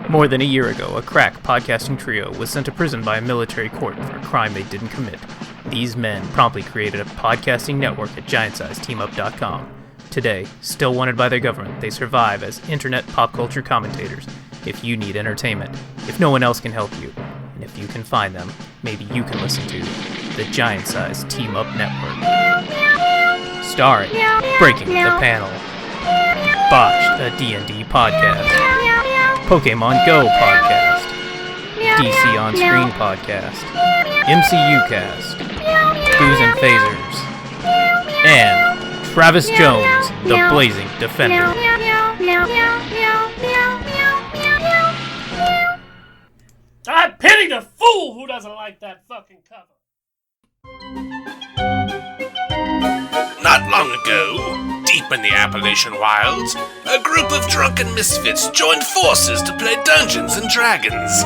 More than a year ago, a crack podcasting trio was sent to prison by a military court for a crime they didn't commit. These men promptly created a podcasting network at giantsizeteamup.com. Today, still wanted by their government, they survive as internet pop culture commentators. If you need entertainment, if no one else can help you, and if you can find them, maybe you can listen to the Giant Size Team Up Network. Starring Breaking the Panel, Botched, a D&D podcast, Pokemon Go podcast, DC On Screen podcast, MCU cast, Booze and Phasers, and Travis Jones, the Blazing Defender. I pity the fool who doesn't like that fucking cover. Not long ago, deep in the Appalachian wilds, a group of drunken misfits joined forces to play Dungeons and Dragons.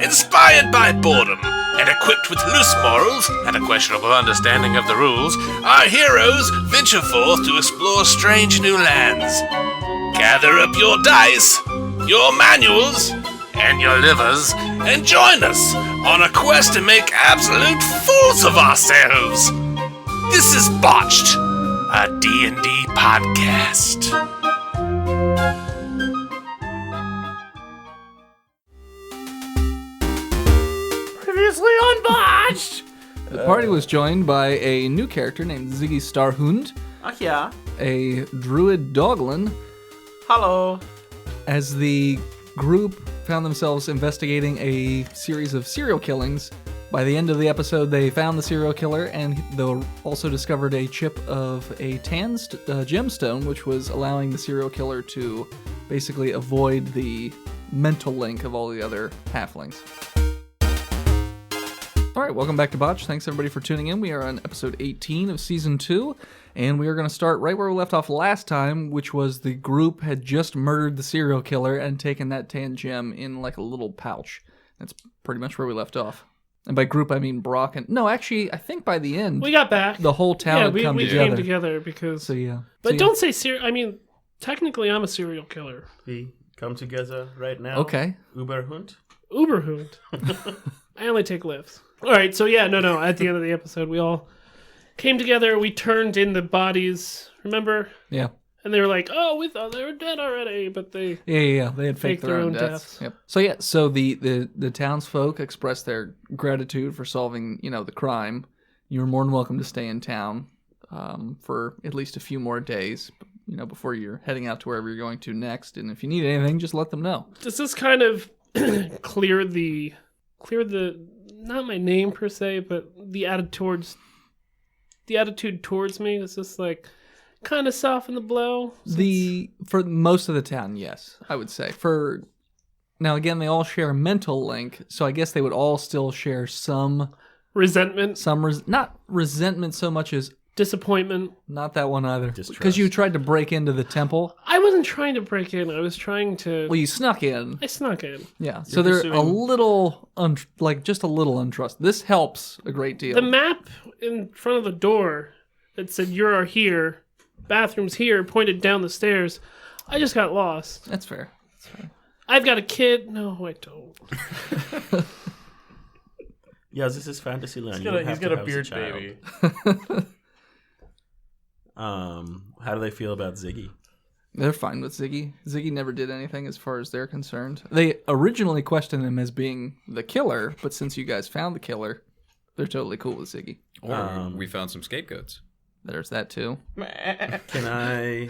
Inspired by boredom and equipped with loose morals and a questionable understanding of the rules, our heroes venture forth to explore strange new lands. Gather up your dice, your manuals, and your livers, and join us on a quest to make absolute fools of ourselves. This is Botched, a D&D podcast. Previously on Botched! The party was joined by a new character named Ziggy Starhund, Yeah. a druid doglin. Hello. As the group found themselves investigating a series of serial killings, by the end of the episode, they found the serial killer, and they also discovered a chip of a tan gemstone, which was allowing the serial killer to basically avoid the mental link of all the other halflings. All right, welcome back to Botch. Thanks everybody for tuning in. We are on episode 18 of season 2, and we are going to start right where we left off last time, which was the group had just murdered the serial killer and taken that tan gem in like a little pouch. That's pretty much where we left off. And by group, I mean Brock and... No, actually, I think by the end... We got back. The whole town had come together. We came together because... So, yeah. But don't say serial... I mean, technically, I'm a serial killer. We come together right now. Okay. Uberhund. Uberhund. I only take lifts. All right, so yeah, no. At the end of the episode, we all came together. We turned in the bodies. Remember? Yeah. And they were like, "Oh, we thought they were dead already," but they Yeah. They had faked their own deaths. Yep. So the townsfolk expressed their gratitude for solving, the crime. You were more than welcome to stay in town for at least a few more days, before you're heading out to wherever you're going to next. And if you need anything, just let them know. Does this kind of clear the not my name per se, but the attitude towards me? Is this like kind of soften the blow? For most of the town, yes, I would say. Now again, they all share a mental link, so I guess they would all still share some resentment. Not resentment so much as disappointment. Not that one either. Because you tried to break into the temple. I wasn't trying to break in. I was trying to... Well, you snuck in. I snuck in. Yeah, so they're a little, just a little untrust. This helps a great deal. The map in front of the door that said, "You're here, bathroom's here," pointed down the stairs. I just got lost. That's fair. I've got a kid. No, I don't. Yeah, this is Fantasyland. He's got a beard baby. How do they feel about Ziggy? They're fine with Ziggy. Ziggy never did anything as far as they're concerned. They originally questioned him as being the killer, but since you guys found the killer, they're totally cool with Ziggy. Or we found some scapegoats. There's that too. Can I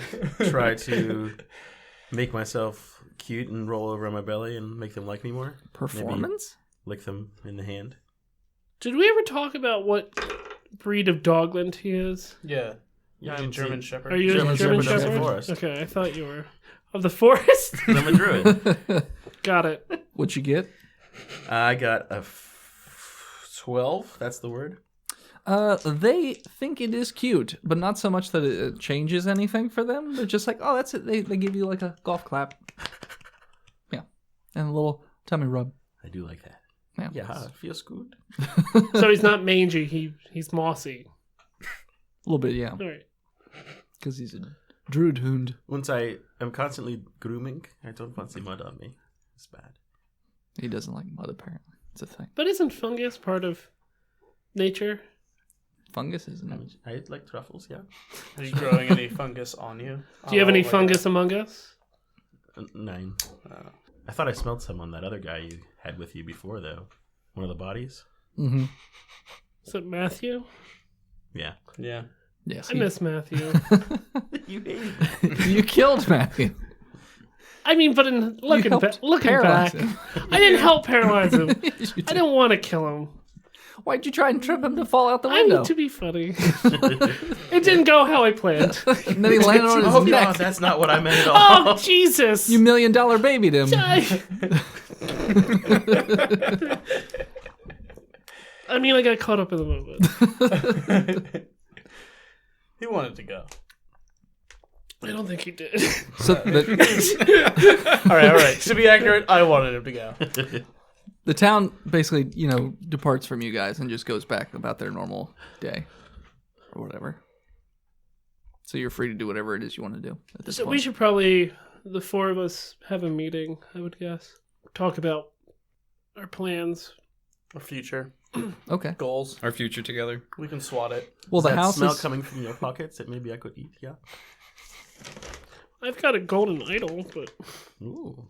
try to make myself cute and roll over on my belly and make them like me more? Performance? Maybe lick them in the hand. Did we ever talk about what breed of doglin he is? Yeah. Yeah, I'm German Shepherd. Are you a German Shepherd of the Shepherd? forest. Okay, I thought you were. Of the forest? I'm a druid. Got it. What'd you get? I got a 12. That's the word. They think it is cute, but not so much that it changes anything for them. They're just like, oh, that's it. They give you like a golf clap. Yeah. And a little tummy rub. I do like that. Yeah, it feels good. So he's not mangy, he's mossy. A little bit, yeah. All right. Because he's a druid hound. Once I am constantly grooming, I don't fancy mud on me. It's bad. He doesn't like mud, apparently. It's a thing. But isn't fungus part of nature? Fungus isn't it? I like truffles, yeah. Are you growing any fungus on you? Do you have any like fungus among us? 9. I thought I smelled some on that other guy you had with you before, though. One of the bodies. Mm-hmm. Is it Matthew? Yeah. Yeah. Yes. I miss Matthew. You hated it. You killed Matthew. I mean, but in looking helped looking paralyze back, him. I didn't help paralyze him. You I did. didn't want to kill him. Why'd you try and trip him to fall out the I window? need to be funny. It didn't go how I planned. And then he landed on his Oh, neck. no, that's not what I meant at all. Oh, Jesus. You $1 million babied him. I mean, I got caught up in the moment. He wanted to go. I don't think he did. So All right. To be accurate, I wanted him to go. the town basically, departs from you guys and just goes back about their normal day or whatever. So you're free to do whatever it is you want to do at this So point. we should probably, the four of us, have a meeting, I would guess. Talk about our plans. Our future Okay. goals. Our future together. We can swat it. Well, the That house smell is coming from your pockets that maybe I could eat, yeah. I've got a golden idol, but Ooh.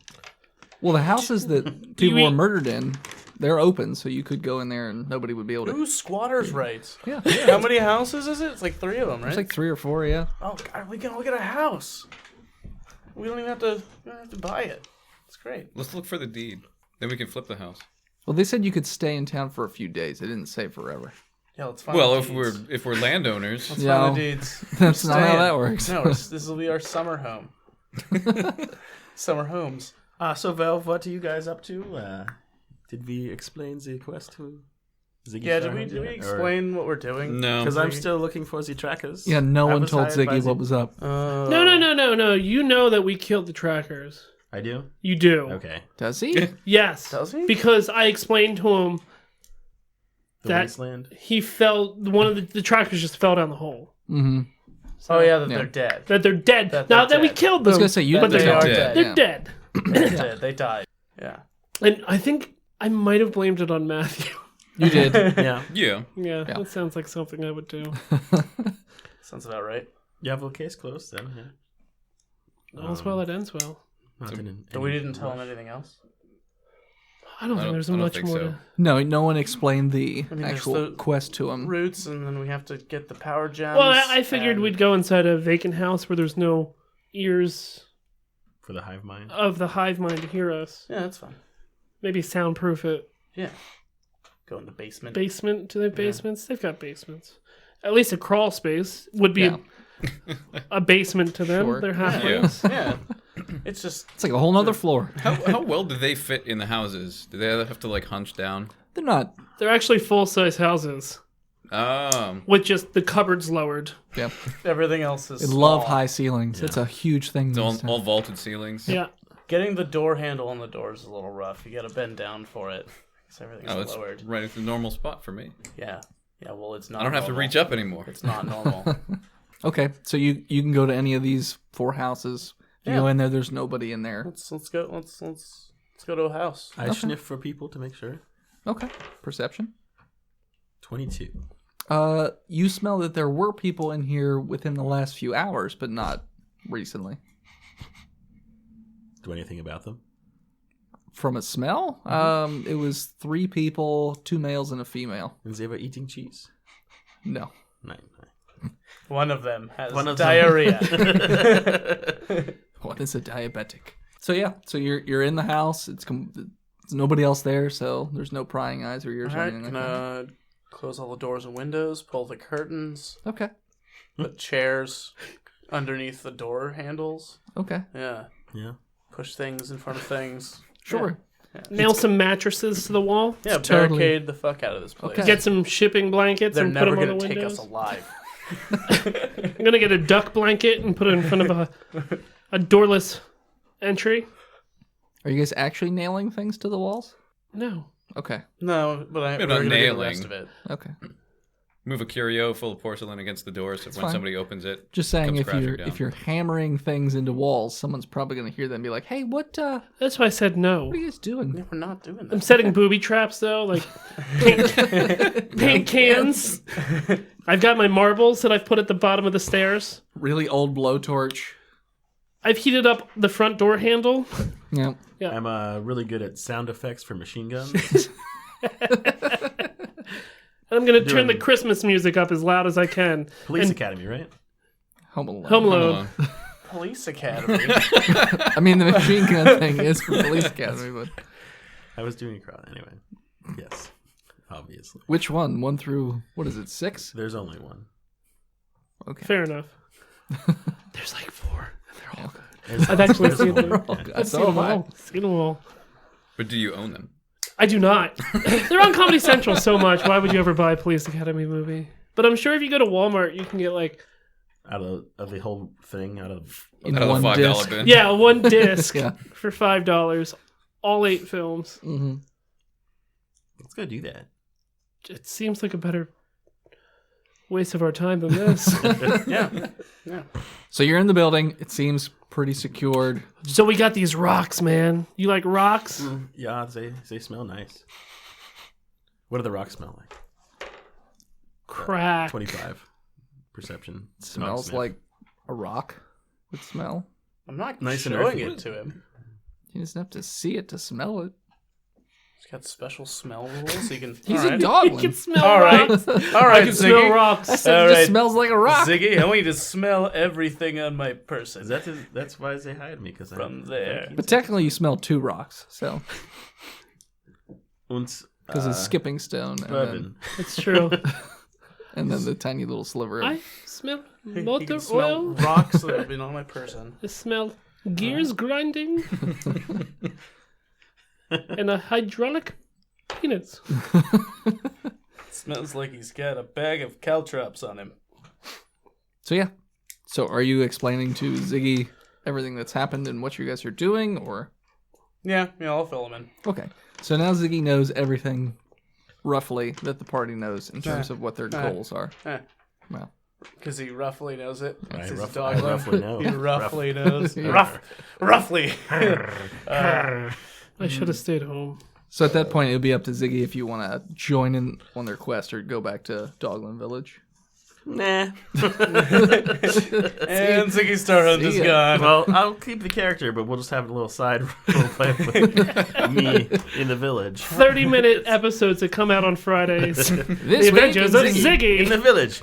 well, the houses that people you were eat- murdered in, they're open, so you could go in there and nobody would be able to. Ooh, squatters' rights. Yeah, How many houses is it? It's like 3 of them, right? there's like 3 or 4. Yeah. Oh, God, we can look at a house. We don't even have to buy it. It's great. Let's look for the deed. Then we can flip the house. Well, they said you could stay in town for a few days. They didn't say forever. Yeah, let's find Well, the if deeds. we're landowners, Let's Yeah. find the deeds. That's not how Staying. that works. No, this will be our summer home. Summer homes. So, Valve, what are you guys up to? Did we explain the quest to Ziggy? Yeah, did we explain what we're doing? no. Because I'm still looking for the trackers. Yeah, no one told Advertised by Ziggy what was up. No. You know that we killed the trackers. I do? You do. Okay. Does he? Yes. Does he? Because I explained to him The That- wasteland? he fell, one of the trackers just fell down the hole. Mm-hmm. Oh, yeah, that Yeah. they're dead. That they're dead. That Not they're that we dead. killed I them. was gonna say you. but They they're are dead. dead. They're dead. They're dead. They died. Yeah. And I think I might have blamed it on Matthew. You did. Yeah. Yeah. Yeah, Yeah. that sounds like something I would do. Sounds about right. Yeah, well, case closed then. Yeah. All's well that ends well. Not in But we any didn't tell him rush. anything else. I don't think there's I don't much think more so. to... No one explained the I mean, there's actual the quest to him. Roots, and then we have to get the power gems. Well, I figured and- we'd go inside a vacant house where there's no ears For the hive mind. of the hive mind to hear us. Yeah, that's fine. Maybe soundproof it. Yeah. Go in the basement. Basement? Do they have basements? They've got basements. At least a crawl space would be Yeah. a basement to them. Sure. They're halfways. Yeah. It's just It's like a whole nother floor. How well do they fit in the houses? Do they have to like hunch down? They're not. They're actually full-size houses with just the cupboards lowered. Yeah. everything else is They love small. high ceilings. It's a huge thing. It's in all, this town. all vaulted ceilings. Yeah. Getting the door handle on the door is a little rough. You got to bend down for it because everything's Oh, it's lowered. right at the normal spot for me. Yeah. Yeah. Well, it's not. I don't have to normal. reach up anymore. It's not normal. Okay, so you can go to any of these 4 houses. If you Yeah. go in there, there's nobody in there. let's go. Let's go to a house. I sniff for people to make sure. Okay, perception. 22. You smell that there were people in here within the last few hours, but not recently. Do anything about them? From a smell, it was 3 people, 2 males and a female. And they were eating cheese? No. Nine. One of them has One of them. diarrhea. What is a diabetic? So yeah, so you're in the house. It's nobody else there, so there's no prying eyes or ears All or right. anything like Gonna close all the doors and windows. Pull the curtains. that. Okay. Put chairs underneath the door handles. Okay. Yeah. Yeah. Push things in front of things. Sure. Nail some mattresses to the wall. Yeah. totally- Barricade the fuck out of this place. Okay. Get some shipping blankets They're and put never them on gonna the take windows. us alive. I'm gonna get a duck blanket and put it in front of a doorless entry. Are you guys actually nailing things to the walls? No. Okay. No, but Maybe we're not gonna do the nailing. rest of it. Okay. Move a curio full of porcelain against the door so when fine. somebody opens it, Just saying, comes if crashing you're down. if you're hammering things into walls, someone's probably going to hear them and be like, "Hey, what are That's why I said no. you guys doing?" We're not doing I'm that. setting booby traps though, like paint cans. I've got my marbles that I've put at the bottom of the stairs. Really old blowtorch. I've heated up the front door handle. Yeah. I'm really good at sound effects for machine guns. And I'm going to turn the Christmas music up as loud as I can. Police Academy, right? Home Alone. Home Alone. Police Academy. I mean, the machine gun thing is for Police Academy, but I was doing a crowd anyway. Yes, obviously. which one? 1 through, what is it, 6? There's only one. Okay. Fair enough. There's like 4. And they're all good. There's- I've actually seen there's them. one. I've So seen them have I. all. Seen them all. But do you own them? I do not. They're on Comedy Central so much. Why would you ever buy a Police Academy movie? But I'm sure if you go to Walmart, you can get like, Out of the whole thing, out of In Out of one the $5 disc. bin. yeah, one disc Yeah. for $5. All 8 films. Mm-hmm. let's go do that. It seems like a better waste of our time than this. Yeah. So you're in the building. It seems pretty secured. So we got these rocks, man. You like rocks? Yeah, they smell nice. What do the rocks smell like? Crack. 25 perception. It smells Sniff. like a rock would smell. I'm not Nice and showing earthy. it to him. You just have to see it to smell it. He's got special smell rules. So you can. He's all a right. dog. You can smell All right. rocks. All I right, can smell Ziggy. rocks. I said All it just right. smells like a rock. Ziggy, I want you to smell everything on my person. That's why they hired me because From there. But technically, you smell 2 rocks, so because it's skipping stone, and It's true. then the tiny little sliver. Of, I smell You motor can smell oil. rocks that have been on my person. I smell gears grinding. And a hydraulic peanuts. Smells like he's got a bag of caltrops on him. So yeah. So are you explaining to Ziggy everything that's happened and what you guys are doing, or Yeah, I'll fill him in. okay? So now Ziggy knows everything roughly that the party knows in terms of what their goals are. Well, Because he roughly knows it. I It's his rough- dog I love. roughly know. He roughly knows. Yeah. Roughly. I should have stayed home. so at that point, it'll be up to Ziggy if you want to join in on their quest or go back to Dogland Village. Nah. And Ziggy Starhunt is ya. gone. Well, I'll keep the character, but we'll just have a little side role play with me in the village. 30-minute episodes that come out on Fridays. This The week Adventures of in Ziggy. In the village.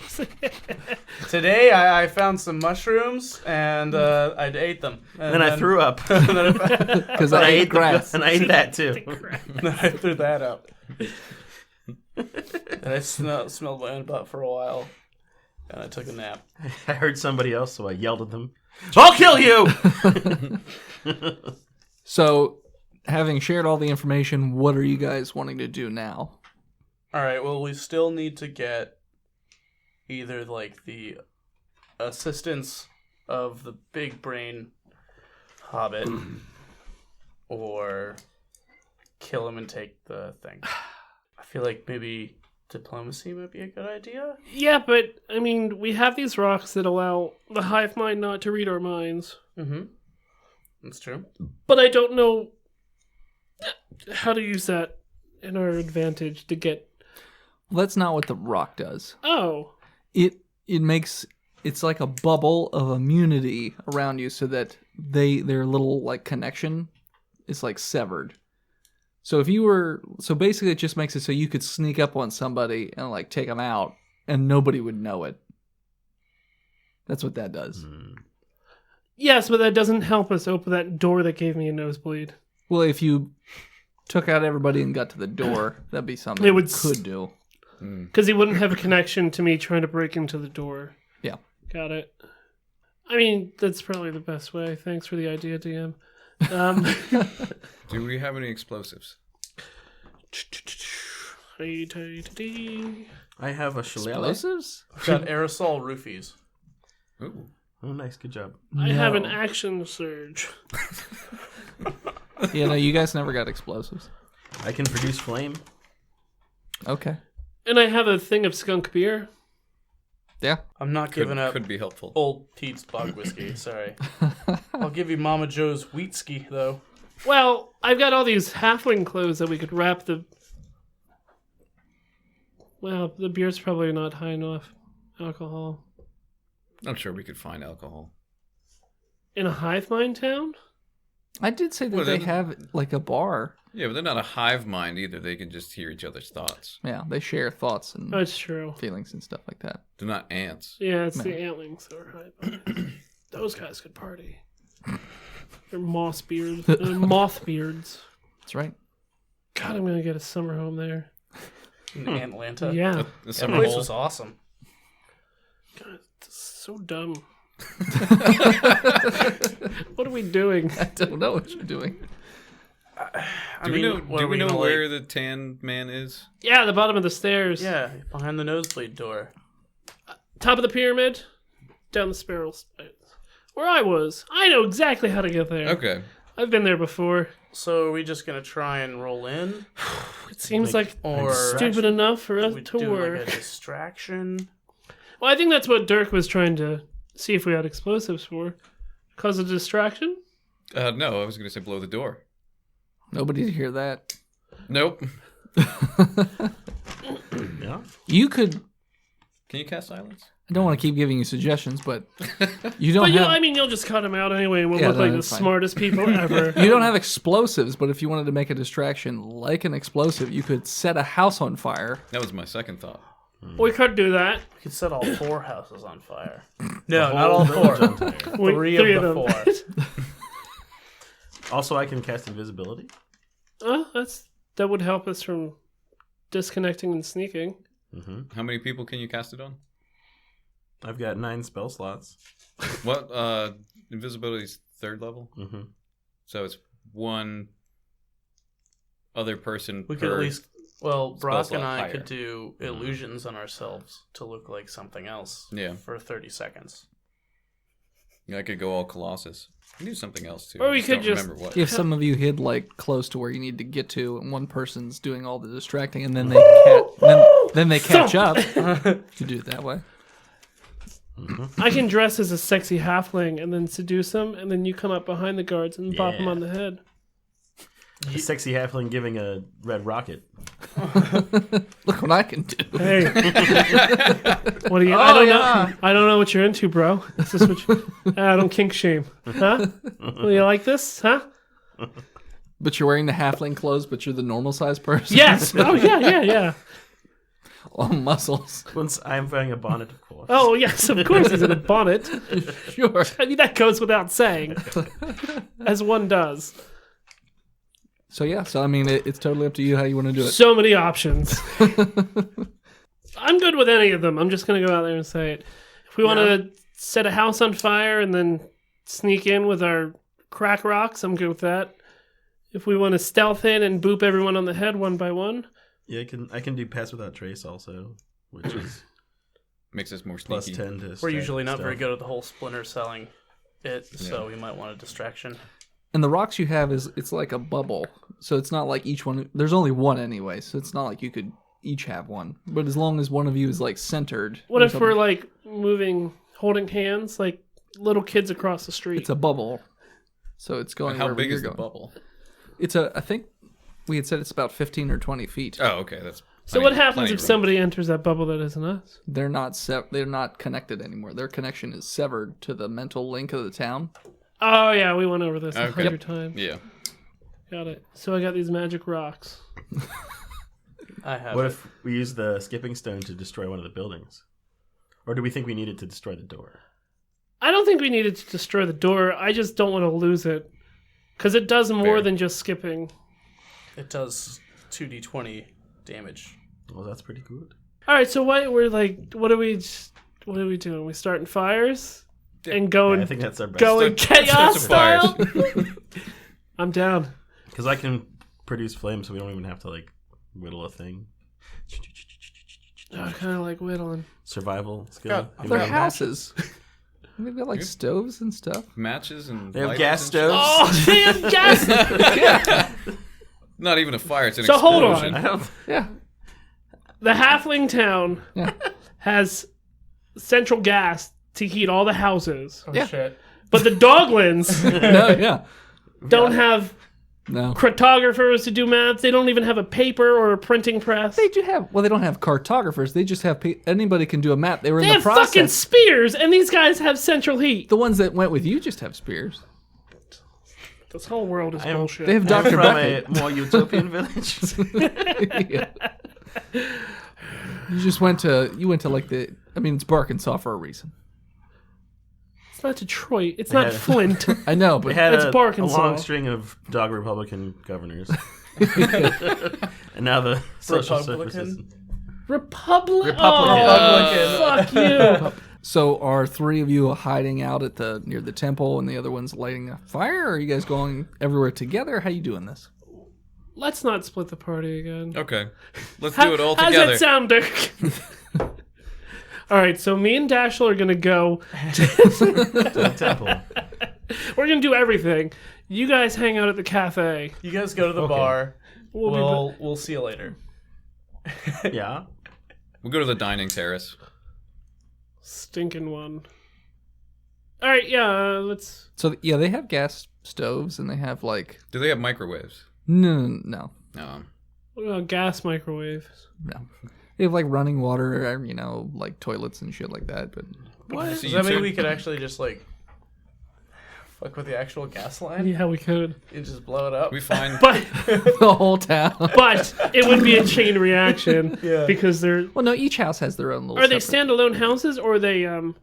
Today I found some mushrooms and I ate them. And Then I threw up. because I ate grass. And I ate that too. Then I threw that up. And I smelled my own butt for a while. And I took a nap. I heard somebody else, so I yelled at them. I'll kill you! So, having shared all the information, what are you guys wanting to do now? Alright, well, we still need to get either, like, the assistance of the big brain hobbit or kill him and take the thing. I feel like maybe diplomacy might be a good idea. Yeah, but, I mean, we have these rocks that allow the hive mind not to read our minds. Mm-hmm. That's true. But I don't know how to use that in our advantage to get... Well, that's not what the rock does. Oh. It makes it's like a bubble of immunity around you, so that their little like connection is like severed. So basically it just makes it so you could sneak up on somebody and like take them out, and nobody would know it. That's what that does. Yes, but that doesn't help us open that door that gave me a nosebleed. Well, if you took out everybody and got to the door, that'd be something It would you could do. Because he wouldn't have a connection to me trying to break into the door. Yeah. Got it. I mean, that's probably the best way. Thanks for the idea, DM. Do we have any explosives? I have a shillelagh. Explosives? I've got aerosol roofies. Ooh. Oh, nice. Good job. I have an No. action surge. Yeah, no, you guys never got explosives. I can produce flame. Okay. And I have a thing of skunk beer. Yeah. I'm not giving up Could be helpful. old Pete's bog whiskey. Sorry. Could be helpful. Old Pete's bog whiskey. Sorry. I'll give you Mama Joe's wheatski though. Well, I've got all these halfling clothes that we could wrap the... Well, the beer's probably not high enough alcohol. I'm sure we could find alcohol. In a hive mind town? I did say that Well, they then- have like a bar. Yeah, but they're not a hive mind either. They can just hear each other's thoughts. Yeah, they share thoughts and That's true. feelings and stuff like that. They're not ants. Yeah, it's the No. antlings that are hive mind. Those guys could party. They're moth beards. That's right. God, I'm gonna get a summer home there. In Atlanta. Yeah. The That summer place hole. was awesome. God, it's so dumb. What are we doing? I don't know what you're doing. Do we know, what do are we know gonna, where the tan man is? Yeah, the bottom of the stairs. Yeah, behind the nosebleed door. Top of the pyramid, down the spiral stairs. Where I was. I know exactly how to get there. Okay. I've been there before. So are we just gonna try and roll in, It seems like or stupid enough for us we to do work. like a distraction? Well, I think that's what Dirk was trying to see if we had explosives for. Cause a distraction? No, I was going to say blow the door. Nobody to hear that. Nope. Yeah. You could. Can you cast silence? I don't want to keep giving you suggestions, but you don't But you, have. I mean, you'll just cut them out anyway and we'll Yeah, look no, like the that's fine. smartest people ever. You don't have explosives, but if you wanted to make a distraction like an explosive, you could set a house on fire. That was my second thought. We could do that. We could set all 4 houses on fire. No, not all 4. Three of the 4. Also, I can cast invisibility. That would help us from disconnecting and sneaking. How many people can you cast it on? I've got 9 spell slots. What? Invisibility's 3rd level? Mm-hmm. So it's one other person We per... could at least. Well, Brock slot and I higher. could do illusions on ourselves to look like something else. Yeah. For 30 seconds. I could go all Colossus. I can do something else too. Or I we could don't just- remember what. If some of you hid like close to where you need to get to, and one person's doing all the distracting, and then they catch up, you do it that way. I can dress as a sexy halfling and then seduce them, and then you come up behind the guards and bop them Yeah. on the head. A sexy halfling giving a red rocket. Look what I can do. Hey, what do you? I don't know. I don't know what you're into, bro. Is this what you, I don't kink shame, huh? Well, you like this, huh? But you're wearing the halfling clothes, but you're the normal sized person. Yes. Oh yeah. All muscles. Once I'm wearing a bonnet, of course. Oh yes, of course he's in a bonnet. Sure. I mean that goes without saying, as one does. So yeah, I mean, it's totally up to you how you want to do it. So many options. I'm good with any of them. I'm just gonna go out there and say it. If we want to set a house on fire and then sneak in with our crack rocks, I'm good with that. If we want to stealth in and boop everyone on the head one by one, Yeah, I can do pass without trace also, which is Makes us more plus sneaky. 10 to. We're usually not very stealth. good at the whole splinter selling it, so we might want a distraction. And the rocks you have it's like a bubble, so it's not like each one. There's only one anyway, so it's not like you could each have one. But as long as one of you is like centered. what if we're like moving, holding hands like little kids across the street? It's a bubble, so it's going. How wherever big you're is the going. bubble? It's I think we had said it's about 15 or 20 feet. Oh, okay. That's So what plenty- happens plenty if of room. somebody enters that bubble that isn't us? They're not connected anymore. Their connection is severed to the mental link of the town. Oh yeah, we went over this Okay. 100 times. Yeah. Got it. So I got these magic rocks. I have. What it. if we use the skipping stone to destroy one of the buildings? Or do we think we needed to destroy the door? I don't think we needed to destroy the door. I just don't want to lose it. Because it does more Fair. than just skipping. It does 2d20 damage. Well, that's pretty good. Alright, so what are we doing? We starting fires? And going I think that's our best. going chaos start some style? I'm down. Because I can produce flames, so we don't even have to like whittle a thing. I kind of like whittling. Survival skill. Yeah, You They're know? houses. They've got like stoves and stuff. Matches and They have lighters gas and shit? stoves. Oh, damn, yes! Not even a fire. It's an So hold explosion. on. I don't. Yeah. The halfling town Yeah. has central gas to heat all the houses. Oh, Yeah. shit. But the Doglands No, yeah. don't have No. cartographers to do maps. They don't even have a paper or a printing press. They do have. Well, they don't have cartographers. They just have. Anybody can do a map. They were They in have the process. fucking spears, and these guys have central heat. The ones that went with you just have spears. This whole world is bullshit. They have I'm Dr. from Beckett. a more utopian village. Yeah. You just went to. You went to like the. I mean, it's Barkensaw for a reason. It's not Detroit. It's not had- Flint. I know, They but had It's a Barkensaw. long string of dog Republican governors. And now the social Republican? services. Republican. Republican. Fuck you. so are three of you hiding out at the near the temple, and the other one's lighting a fire? Or are you guys going everywhere together? How you doing this? Let's not split the party again. Okay. Let's do it all How's together. that sound, Dirk? All right, so me and Dashel are going to go. To the temple. We're going to do everything. You guys hang out at the cafe. You guys go to the bar. We'll We'll see you later. Yeah. We'll go to the dining terrace. Stinking one. All right, yeah, let's. So yeah, they have gas stoves, and they have like Do they have microwaves? no. No. What about gas microwaves? They have like running water, you know, like toilets and shit like that. But What? Does that mean we could actually just like fuck with the actual gas line Yeah, we could. and just blow it up? We find But the whole town. it would be a chain reaction because they're. Well, no, each house has their own little. Are they separate- standalone houses or are they They're like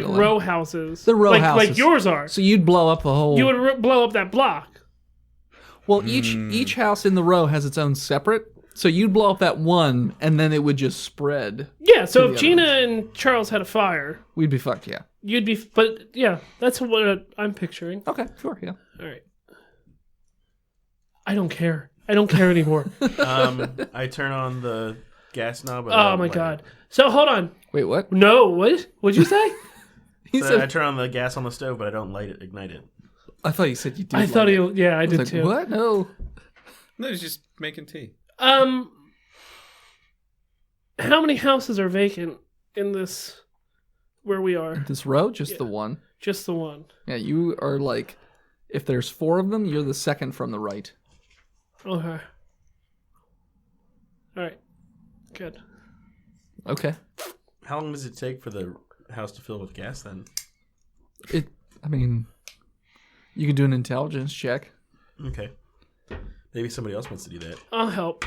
standalone. row houses? They're row like houses. yours are. So you'd blow up the whole. You would blow up that block. Well, each house in the row has its own separate. So you'd blow up that one, and then it would just spread. Yeah, so the if other Gina and Charles had a fire, We'd be fucked. Yeah. you'd be. But yeah, that's what I'm picturing. Okay. Sure. Yeah. All right. I don't care. I don't care anymore. I turn on the gas knob. but I Oh don't my light god. it. So hold on. Wait. What? No, what? What'd you say? He So I said. turn on the gas on the stove, but I don't ignite it. I thought you said you did. I thought like he. it. Yeah, I I did was like, too. what? No. No, he's just making tea. How many houses are vacant in this? Where we are? This row, just the one. Just the one. Yeah. You are like, if there's 4 of them, you're the second from the right. Okay. All right. Good. Okay. How long does it take for the house to fill with gas then? I mean, you could do an intelligence check. Okay. Maybe somebody else wants to do that. I'll help.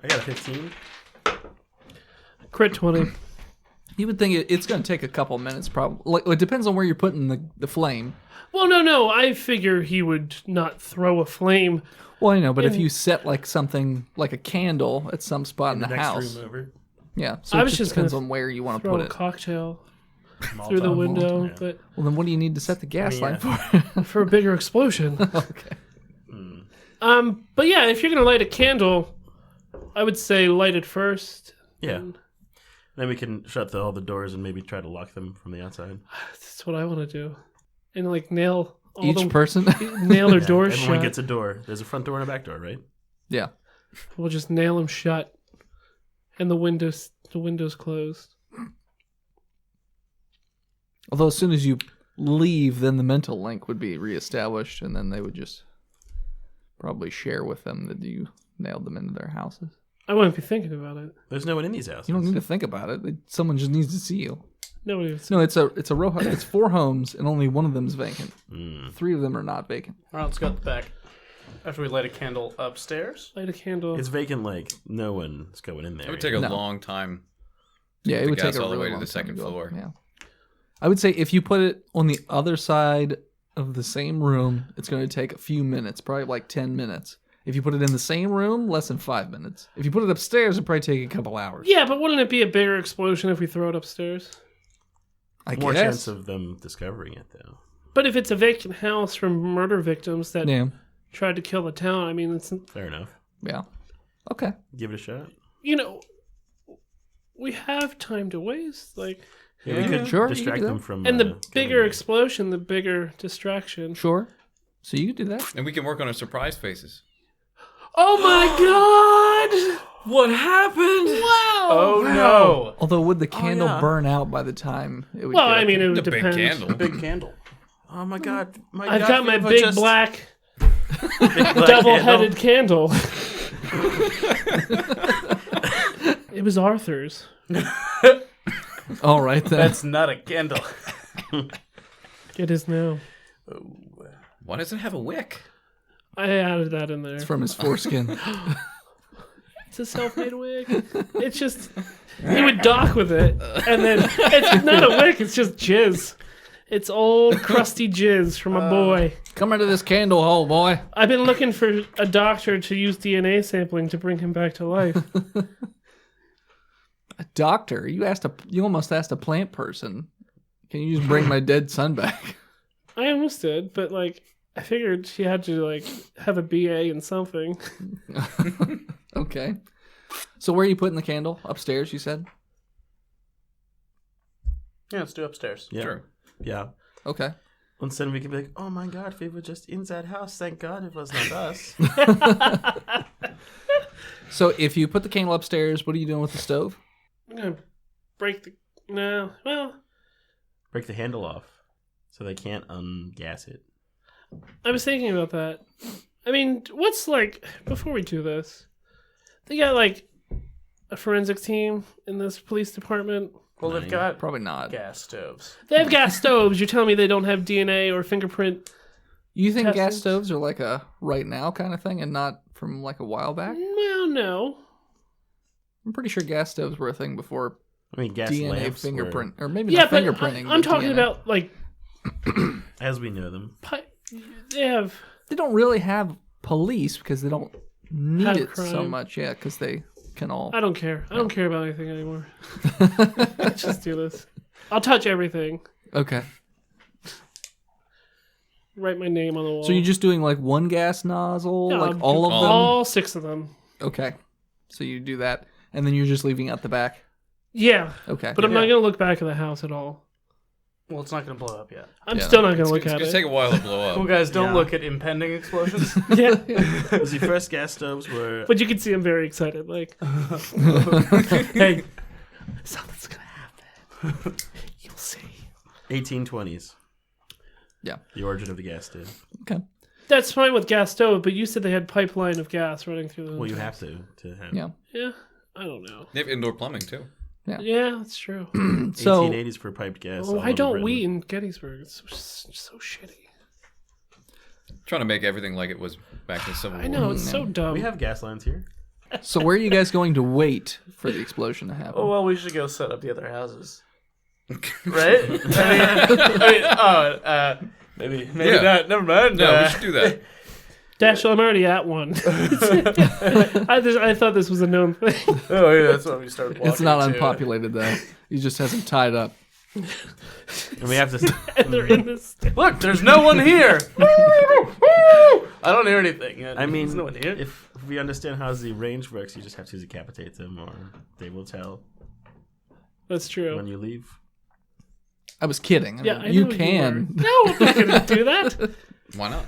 I got a 15. Crit 20. You would think it's going to take a couple minutes, probably. Like, it depends on where you're putting the flame. Well, no. I figure he would not throw a flame. Well, I know, but if you set like something like a candle at some spot in the Next house, room over. yeah. So I it was just depends gonna on where you want to Throw put a it. cocktail through the window, yeah. but Well, then what do you need to set the gas line for? for a bigger explosion. Okay. But yeah, if you're gonna light a candle, I would say light it first. Yeah. Then we can shut all the doors and maybe try to lock them from the outside. That's what I want to do, and like nail all Each person. nail their doors Everyone shut. gets a door. There's a front door and a back door, right? Yeah. We'll just nail them shut, and the windows closed. Although as soon as you leave, then the mental link would be reestablished, and then they would just probably share with them that you nailed them into their houses. I wouldn't be thinking about it. There's no one in these houses. You don't need to think about it. Someone just needs to see you. Nobody would. No, it's a row. It's 4 homes, and only one of them is vacant. 3 of them are not vacant. All right, let's go at the back. After we light a candle upstairs. Light a candle. It's vacant, like no one's going in there. It would take a No. long time. Yeah, it the would gas take a all the really way to long the time second go up. floor. Yeah, I would say if you put it on the other side of the same room, it's going to take a few minutes, probably like 10 minutes. If you put it in the same room, less than 5 minutes. If you put it upstairs, it'd probably take a couple hours. Yeah, but wouldn't it be a bigger explosion if we throw it upstairs? I More guess. chance of them discovering it, though. But if it's a vacant house from murder victims that Yeah. tried to kill the town, I mean, it's Fair enough. Yeah. Okay. Give it a shot. We have time to waste. Like, Yeah, we could Sure, you distract can do them that. from. and the going bigger in. explosion, the bigger distraction. Sure. So you can do that. And we can work on our surprise faces. Oh my god! What happened? Oh no! Although, would the candle yeah. burn out by the time it would Well, get I mean, it The would big depend. candle. Big candle. Oh my god! I've got my big black black double-headed candle. It was Arthur's. All right, then. That's not a candle. It is now. Why does it have a wick? I added that in there. It's from his foreskin. It's a self-made wig. It's just he would dock with it, and then it's not a wick. It's just jizz. It's old crusty jizz from a boy. Come into this candle hole, boy. I've been looking for a doctor to use DNA sampling to bring him back to life. A doctor? You almost asked a plant person. Can you just bring my dead son back? I almost did, but like I figured she had to like have a BA in something. Okay. So where are you putting the candle? Upstairs, you said? Yeah, let's do upstairs. Yeah. Sure. Yeah. Okay. And then we can be like, oh my god, we were just in that house. Thank God it was not us. So if you put the candle upstairs, what are you doing with the stove? I'm gonna break the no. Well, Break the handle off so they can't ungas it. I was thinking about that. I mean, what's like before we do this? They got like a forensic team in this police department. Well, they've got Probably not. gas stoves. They have gas stoves. You're telling me they don't have DNA or fingerprint? You think gas Testing? stoves are like a right now kind of thing and not from like a while back? Well, no. I'm pretty sure gas stoves were a thing before I mean, gas DNA lamps fingerprint. Or maybe Yeah, not but fingerprinting. I'm but talking DNA. about like were, as we know them. they have. They don't really have police because they don't need Have it so crime. much. Yeah, because they can all. I don't care. I don't care about anything anymore. Let's just do this. I'll touch everything. Okay. Write my name on the wall. So you're just doing like one gas nozzle, Yeah, like I'll all do of them? all 6 of them. Okay. So you do that, and then you're just leaving out the back. Yeah, Okay. but I'm not gonna look back at the house at all. Well, it's not going to blow up yet. I'm Yeah. still not gonna look It's at gonna it. take a while to blow Well, up. guys, don't Yeah. look at impending explosions. Yeah, The first gas stoves were but you can see I'm very excited. Like, hey, something's gonna happen. You'll see. 1820s. Yeah. The origin of the gas stove. Okay. That's fine with gas stove, but you said they had pipeline of gas running through the. Well, you have to have. Yeah. Yeah, I don't know. They have indoor plumbing too. Yeah, that's true. So 1880s for piped gas. all Why over don't Britain. we in Gettysburg? It's so shitty. Trying to make everything like it was back in the Civil War. I know it's so dumb. We have gas lines here. So where are you guys going to wait for the explosion to happen? Oh, well, we should go set up the other houses. Right? Maybe Yeah. not. Never mind. No, we should do that. Dashel, I'm already at one. I thought this was a known thing. Oh, yeah, that's why we started walking It's not to it. unpopulated though. He just has them tied up. And we have to. And they're in this. Look, there's no one here. I don't hear anything. I mean, there's no one here. if we understand how the range works, you just have to decapitate them, or they will tell That's true. when you leave. I was kidding. I Yeah, mean, I know you were. can. No, I'm not gonna do that. Why not?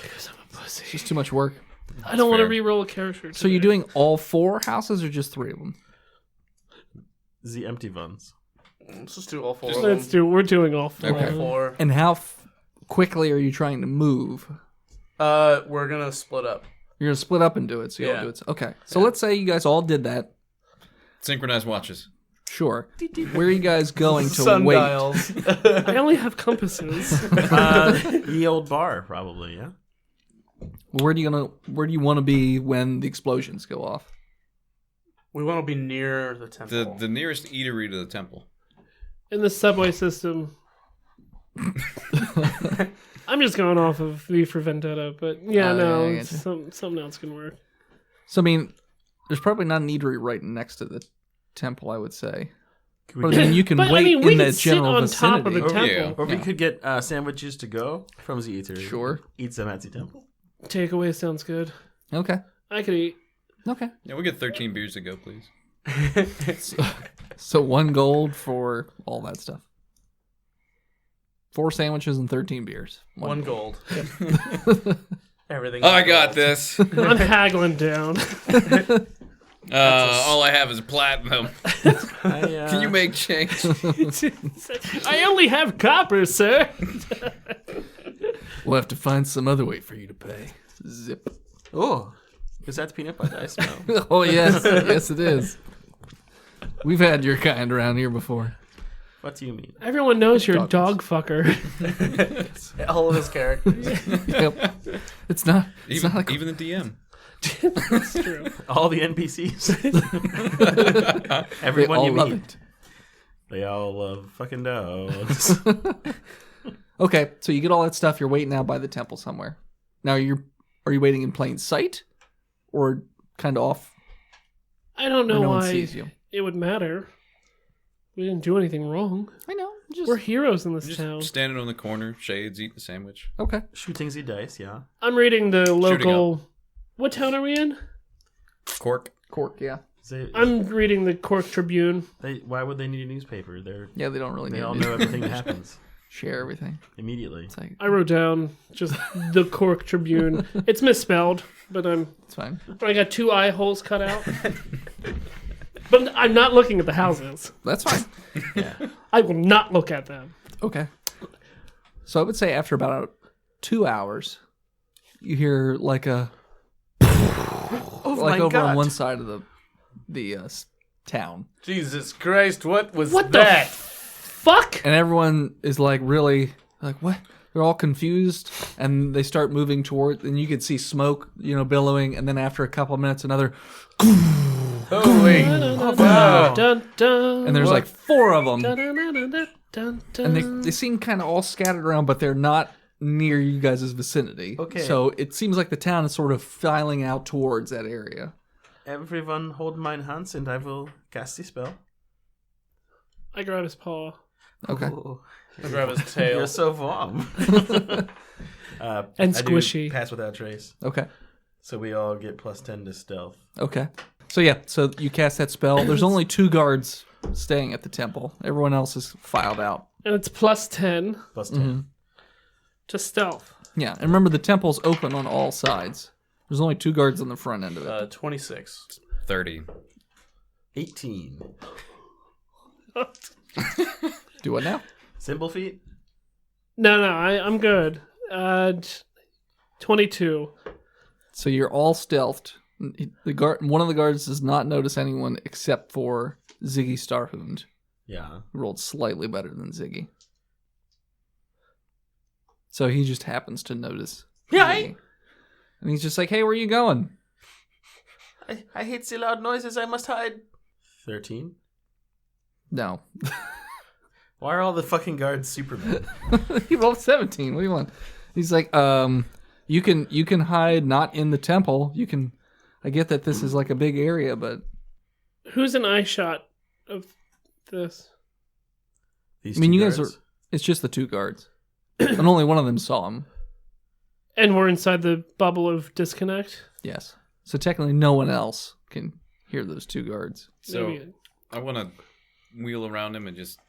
Because I'm a pussy. It's just too much work. I don't want to fair. re-roll a character. So you're today. doing all 4 houses or just 3 of them? The empty ones. Let's just do all four. Just- of them. Let's do. We're doing all 4. Okay. All four. And how quickly are you trying to move? We're gonna split up. You're going to split up and do it, so you all Yeah. do it. Okay. So let's say you guys all did that. Synchronized watches. Sure. Where are you guys going to wait? Sundials. I only have compasses. The old bar, probably. Yeah. Where do you want to be when the explosions go off? We want to be near the temple. The nearest eatery to the temple. In the subway system. I'm just going off of V for Vendetta, but yeah, Oh, no, yeah, I it's getcha. something else can work. So I mean, there's probably not an eatery right next to the temple, I would say. Could But we I get, mean, you can But wait I mean, we in the could sit general on vicinity. top of the Oh, temple. yeah. or we Yeah. could get sandwiches to go from the eatery. Sure. Eat them at the temple. Takeaway sounds good. Okay. I could eat. Okay. Yeah, we get 13 beers to go, please. So 1 gold for all that stuff. 4 sandwiches and 13 beers. One gold. Everything. I got this. I'm haggling down. All I have is platinum. Can you make change? I only have copper, sir. We'll have to find some other way for you to pay. Zip. Oh, is that the peanut butter I smell? Oh, yes. Yes, it is. We've had your kind around here before. What do you mean? Everyone knows you're a dog fucker. All of his characters. Yep. It's not Even like the DM. That's true. All the NPCs. they Everyone all you love meet. it. They all love fucking dogs. Okay, so you get all that stuff. You're waiting out by the temple somewhere. Now, are you waiting in plain sight? Or kind of off? I don't know no one why sees you. it would matter. We didn't do anything wrong. I know. We're heroes in this Just town. standing on the corner, shades, eating the sandwich. Okay. Shooting the dice, yeah. I'm reading the local... What town are we in? Cork. Cork, yeah. I'm reading the Cork Tribune. Why would they need a newspaper? Yeah, they don't really They need all to know everything that happens share everything. immediately. It's like, I wrote down just the Cork Tribune. It's misspelled, but it's fine. I got 2 eye holes cut out. But I'm not looking at the houses. That's fine. I will not look at them. Okay. So I would say after about 2 hours, you hear like a... like over on one side of the town. Jesus Christ, what was What that? the fuck? And everyone is like really like, what? They're all confused, and they start moving toward, and you could see smoke, billowing, and then after a couple of minutes, another, Holy. Dun, dun, and there's like 4 of them, dun, dun, dun, dun, dun, dun. and they seem kind of all scattered around, but they're not near you guys' vicinity. Okay. So it seems like the town is sort of filing out towards that area. Everyone hold mine hands and I will cast the spell. I grab his paw. Okay. Oh, Grab his tail. you're so warm. And I do squishy. pass without trace. Okay. So we all get +10 to stealth. Okay. So yeah, so you cast that spell. There's only 2 guards staying at the temple. Everyone else is filed out. And it's +10 +10. to stealth. Yeah, and remember the temple's open on all sides. There's only 2 guards on the front end of it. 26. 30. 18. Do what now? Symbol feet? No, I'm good. 22. So you're all stealthed. One of the guards does not notice anyone except for Ziggy Starhound, Yeah. who rolled slightly better than Ziggy. So he just happens to notice. Ziggy. And he's just like, hey, where are you going? I hate the loud noises. I must hide. 13. No. Why are all the fucking guards Superman? He rolled 17. What do you want? He's like, you can hide not in the temple. I get that this is like a big area, but Who's an eye shot of this? These I mean, two you guys guards? it's just the 2 guards. And only one of them saw him. And we're inside the bubble of disconnect? Yes. So technically no one else can hear those 2 guards. So Maybe. I want to wheel around him and just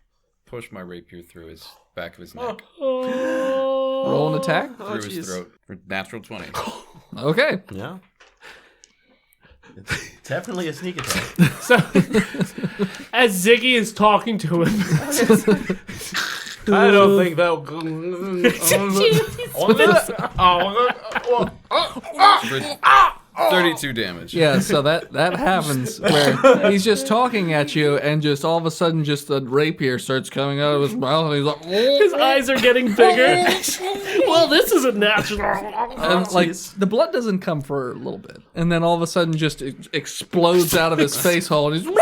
push my rapier through his back of his neck, Oh. Roll an attack? through his throat for natural 20. Okay. Yeah. It's definitely a sneak attack. So, as Ziggy is talking to him, I don't think that'll. For 32 damage. Yeah, so that happens where he's just talking at you and just all of a sudden just the rapier starts coming out of his mouth and he's like, his eyes are getting bigger. Well, this isn't natural. and like the blood doesn't come for a little bit. And then all of a sudden just explodes out of his face hole and he's and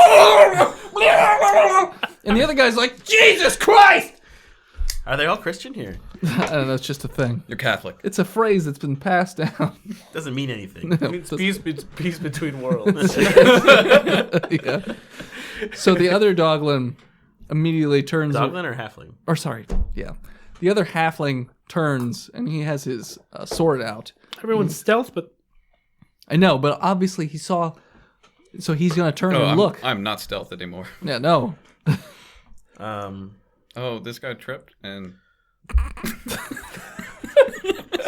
the other guy's like, Jesus Christ! Are they all Christian here? I don't know, it's just a thing. You're Catholic. It's a phrase that's been passed down. Doesn't mean anything. It's peace between worlds. Yeah. So the other Doglin immediately turns. Doglin or halfling? Or sorry, yeah. The other halfling turns and he has his sword out. Everyone's stealth, but I know, but obviously he saw. So he's gonna turn and look. I'm not stealth anymore. Yeah, no. Oh, this guy tripped and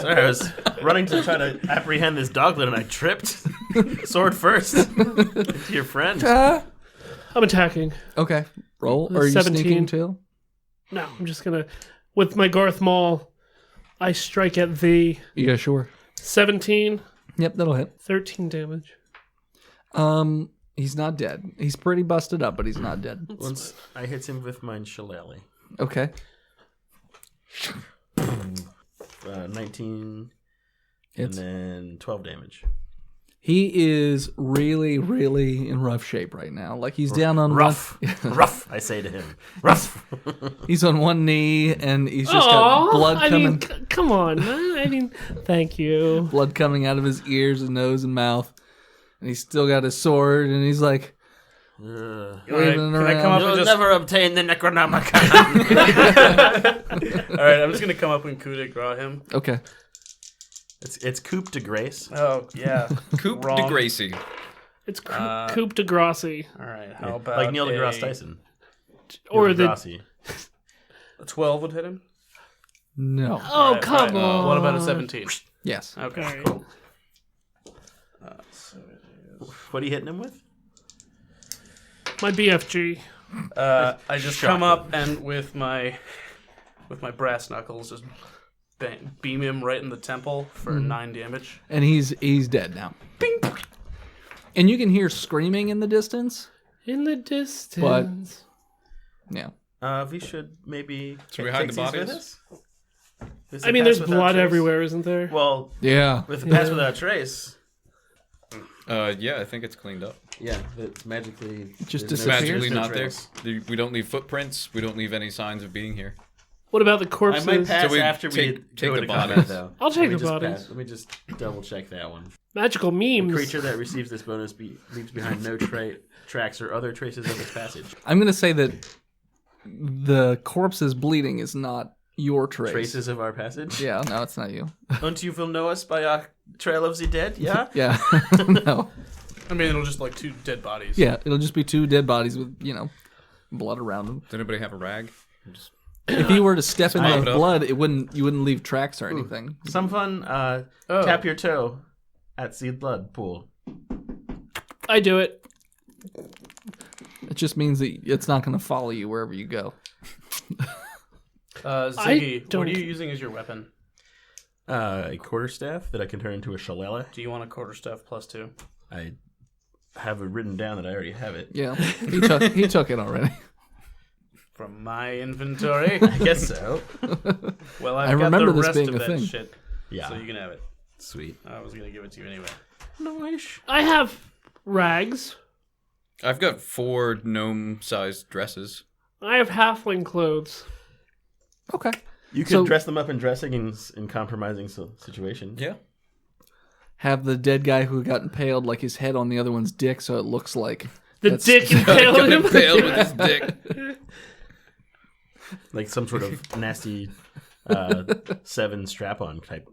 Sorry, I was running to try to apprehend this Doglin and I tripped. Sword first. To your friend. I'm attacking. Okay. Roll. Or are you 17. sneaking too? No, I'm just gonna, with my Garth Maul, I strike at the Yeah, sure. 17, Yep, that'll hit. 13 damage. He's not dead. He's pretty busted up, but he's not dead. Once I hit him with my shillelagh. Okay. 19 Hits. and then 12 damage. He is really, really in rough shape right now. Like he's down on Rough. one. Rough, I say to him. Rough. He's on one knee, and he's just got Aw, blood I coming. mean, come on. I mean, thank you. Blood coming out of his ears and nose and mouth, and he's still got his sword, and he's like waving it Can around. I come up You'll and just... never obtain the Necronomicon. Alright, I'm just gonna come up and coup de grace him. Okay. It's coup de grace. Oh, yeah. Coupe Wrong. de Gracie. It's Coupe de Gracie. Alright, how about Like Neil a... deGrasse Tyson. Or Neil the... deGrasse. A 12 would hit him? No. Oh, Alright, come alright. on. What about a 17? Yes. Okay, Alright. cool. So it is... What are you hitting him with? My BFG. I just come up and with my brass knuckles just beam him right in the temple for 9 damage. And he's dead now. Bing. And you can hear screaming in the distance. In the distance. Yeah. We should maybe. Should we hide take the these with bodies? us? Is I it mean, pass there's without blood trace? everywhere, isn't there? Well, Yeah. with the pass without trace, Yeah, I think it's cleaned up. yeah, it's magically Just there's disappears? Magically no not there. trace. We don't leave footprints. We don't leave any signs of being here. What about the I corpses? might pass So we after we take go the into combat, bodies. though. I'll take Let me the just bodies. Let me just double check that one. Magical memes. Creature that receives this bonus leaves behind no tracks or other traces of its passage. I'm going to say that the corpse's bleeding is not your trace. Traces of our passage? Yeah, no, it's not you. Don't you will know us by our trail of the dead, yeah? Yeah. No. I mean, it'll just like 2 dead bodies. Yeah, it'll just be 2 dead bodies with, blood around them. Does anybody have a rag? Just If you were to step in Mop the it up. blood, you wouldn't leave tracks or anything. Some fun, tap your toe at the blood pool. I do it. It just means that it's not going to follow you wherever you go. Ziggy, don't- what are you using as your weapon? A quarterstaff that I can turn into a shillelagh. Do you want a quarterstaff +2? I have it written down that I already have it. Yeah, he took it already. From my inventory? I guess so. Well, I I've got remember the this rest being of a that thing. shit. Yeah. So you can have it. Sweet. I was going to give it to you anyway. Nice. I have rags. I've got 4 gnome-sized dresses. I have halfling clothes. Okay. You could So- dress them up in dressing in compromising situation. Yeah. Have the dead guy who got impaled, like his head on the other one's dick, so it looks like The That's- dick impaled Got him. impaled with his dick. Like some sort of nasty 7 strap-on type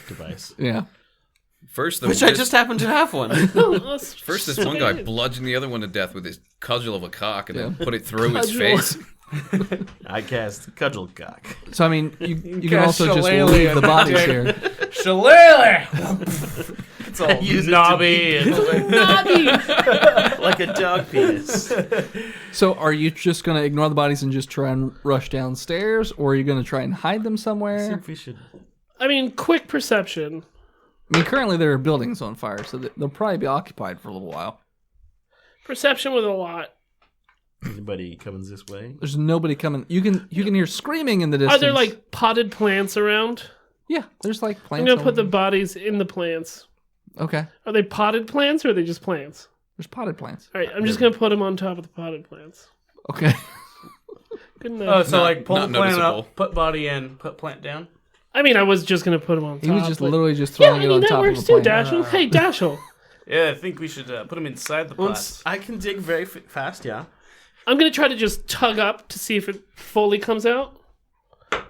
device. yeah. First, Which I just happen to have one. First, this one guy bludgeoned the other one to death with his cudgel of a cock and then Yeah. put it through his Cudgel. face. I cast cudgel cock. So I mean, you can cast also just shillelagh leave the on bodies dick. here. Shillelagh! It's all Use it to knobby. And Like a dog penis. So are you just going to ignore the bodies and just try and rush downstairs, or are you going to try and hide them I somewhere? think we should. I mean, quick perception. I mean, currently there are buildings on fire, so they'll probably be occupied for a little while. Perception with a lot. Anybody coming this way? There's nobody coming. You can hear screaming in the distance. Are there like potted plants around? Yeah, there's like plants. I'm gonna all put the over. bodies in the plants. Okay, Are they potted plants or are they just plants? there's potted plants. All right, I'm just gonna put them on top of the potted plants. Okay. Good Oh, enough. so like pull not the plant noticeable. up, put body in, put plant down? I mean, I was just gonna put them on top. He was just but- literally just Yeah, throwing I it mean on that top works of a too, plant. Dashel. Hey, Dashel. Yeah, I think we should put them inside the Once pots. I can dig very fast, yeah. I'm gonna try to just tug up to see if it fully comes out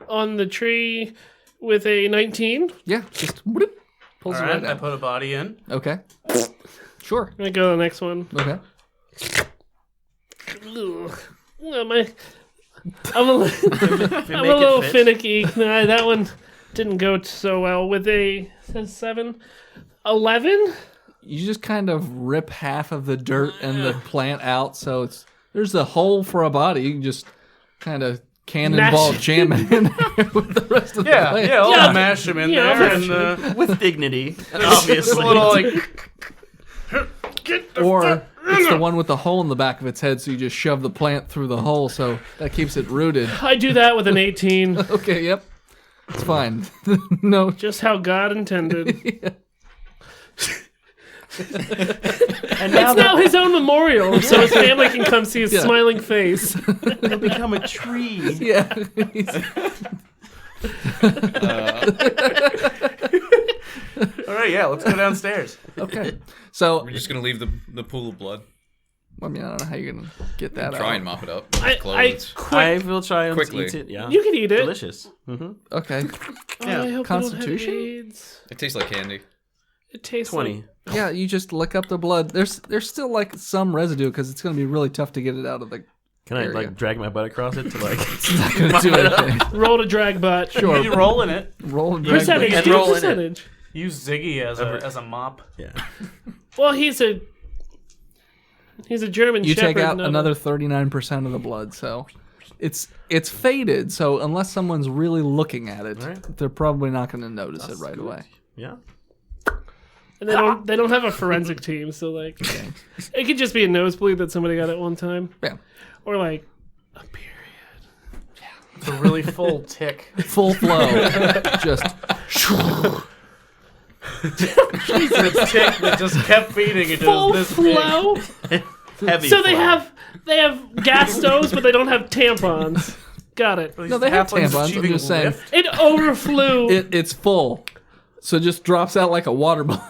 on the tree with a 19. Yeah, just whoop, pulls All it right, right I out. put a body in. Okay. Sure. I'm gonna go to the next one. Okay. Ugh. I'm a If you I'm make a little it fit. finicky. Nah, that one didn't go so well with a 7. 11? you just kind of rip half of the dirt and the plant out, so there's a hole for a body. You can just kind of cannonball jam it in there with the rest of the plant. Yeah, I'll mash them in there and With dignity, obviously. a little like. Or it's the one with the hole in the back of its head, so you just shove the plant through the hole, so that keeps it rooted. I do that with an 18. Okay, yep. It's fine. No. Just how God intended. Yeah. And It's now his own memorial, so his family can come see his smiling face. it'll become a tree. Yeah. All right, yeah, let's go downstairs. Okay. So, We're just gonna leave the pool of blood. I mean, I don't know how you're going to get that Try out. and mop it up. With I clothes. I will try and Quickly. eat it. Yeah, You can eat it. delicious. Okay. Oh, I hope Constitution? You don't have AIDS. It tastes like candy. It tastes 20. like... Yeah, you just lick up the blood. There's still like some residue because it's going to be really tough to get it out of the. Can I area. drag my butt across it to It's not going to do anything. Roll to drag butt. Sure. You roll in it. Roll and drag. Percentage. And Do roll in it. percentage. Use Ziggy as a mop. Yeah. Well, he's a German You shepherd. take out not another 39% of the blood, so it's faded. So unless someone's really looking at it, Right. they're probably not going to notice it right away. Yeah. And they don't have a forensic team, so like it could just be a nosebleed that somebody got at one time, Yeah, or like a period. It's a really full tick. full flow, just It's tick that just kept feeding it. Full This flow. Heavy. So they flow. have gas stoves, but they don't have tampons. Got it. no. They have tampons. I'm just saying It overflew. it's full, so it just drops out like a water balloon.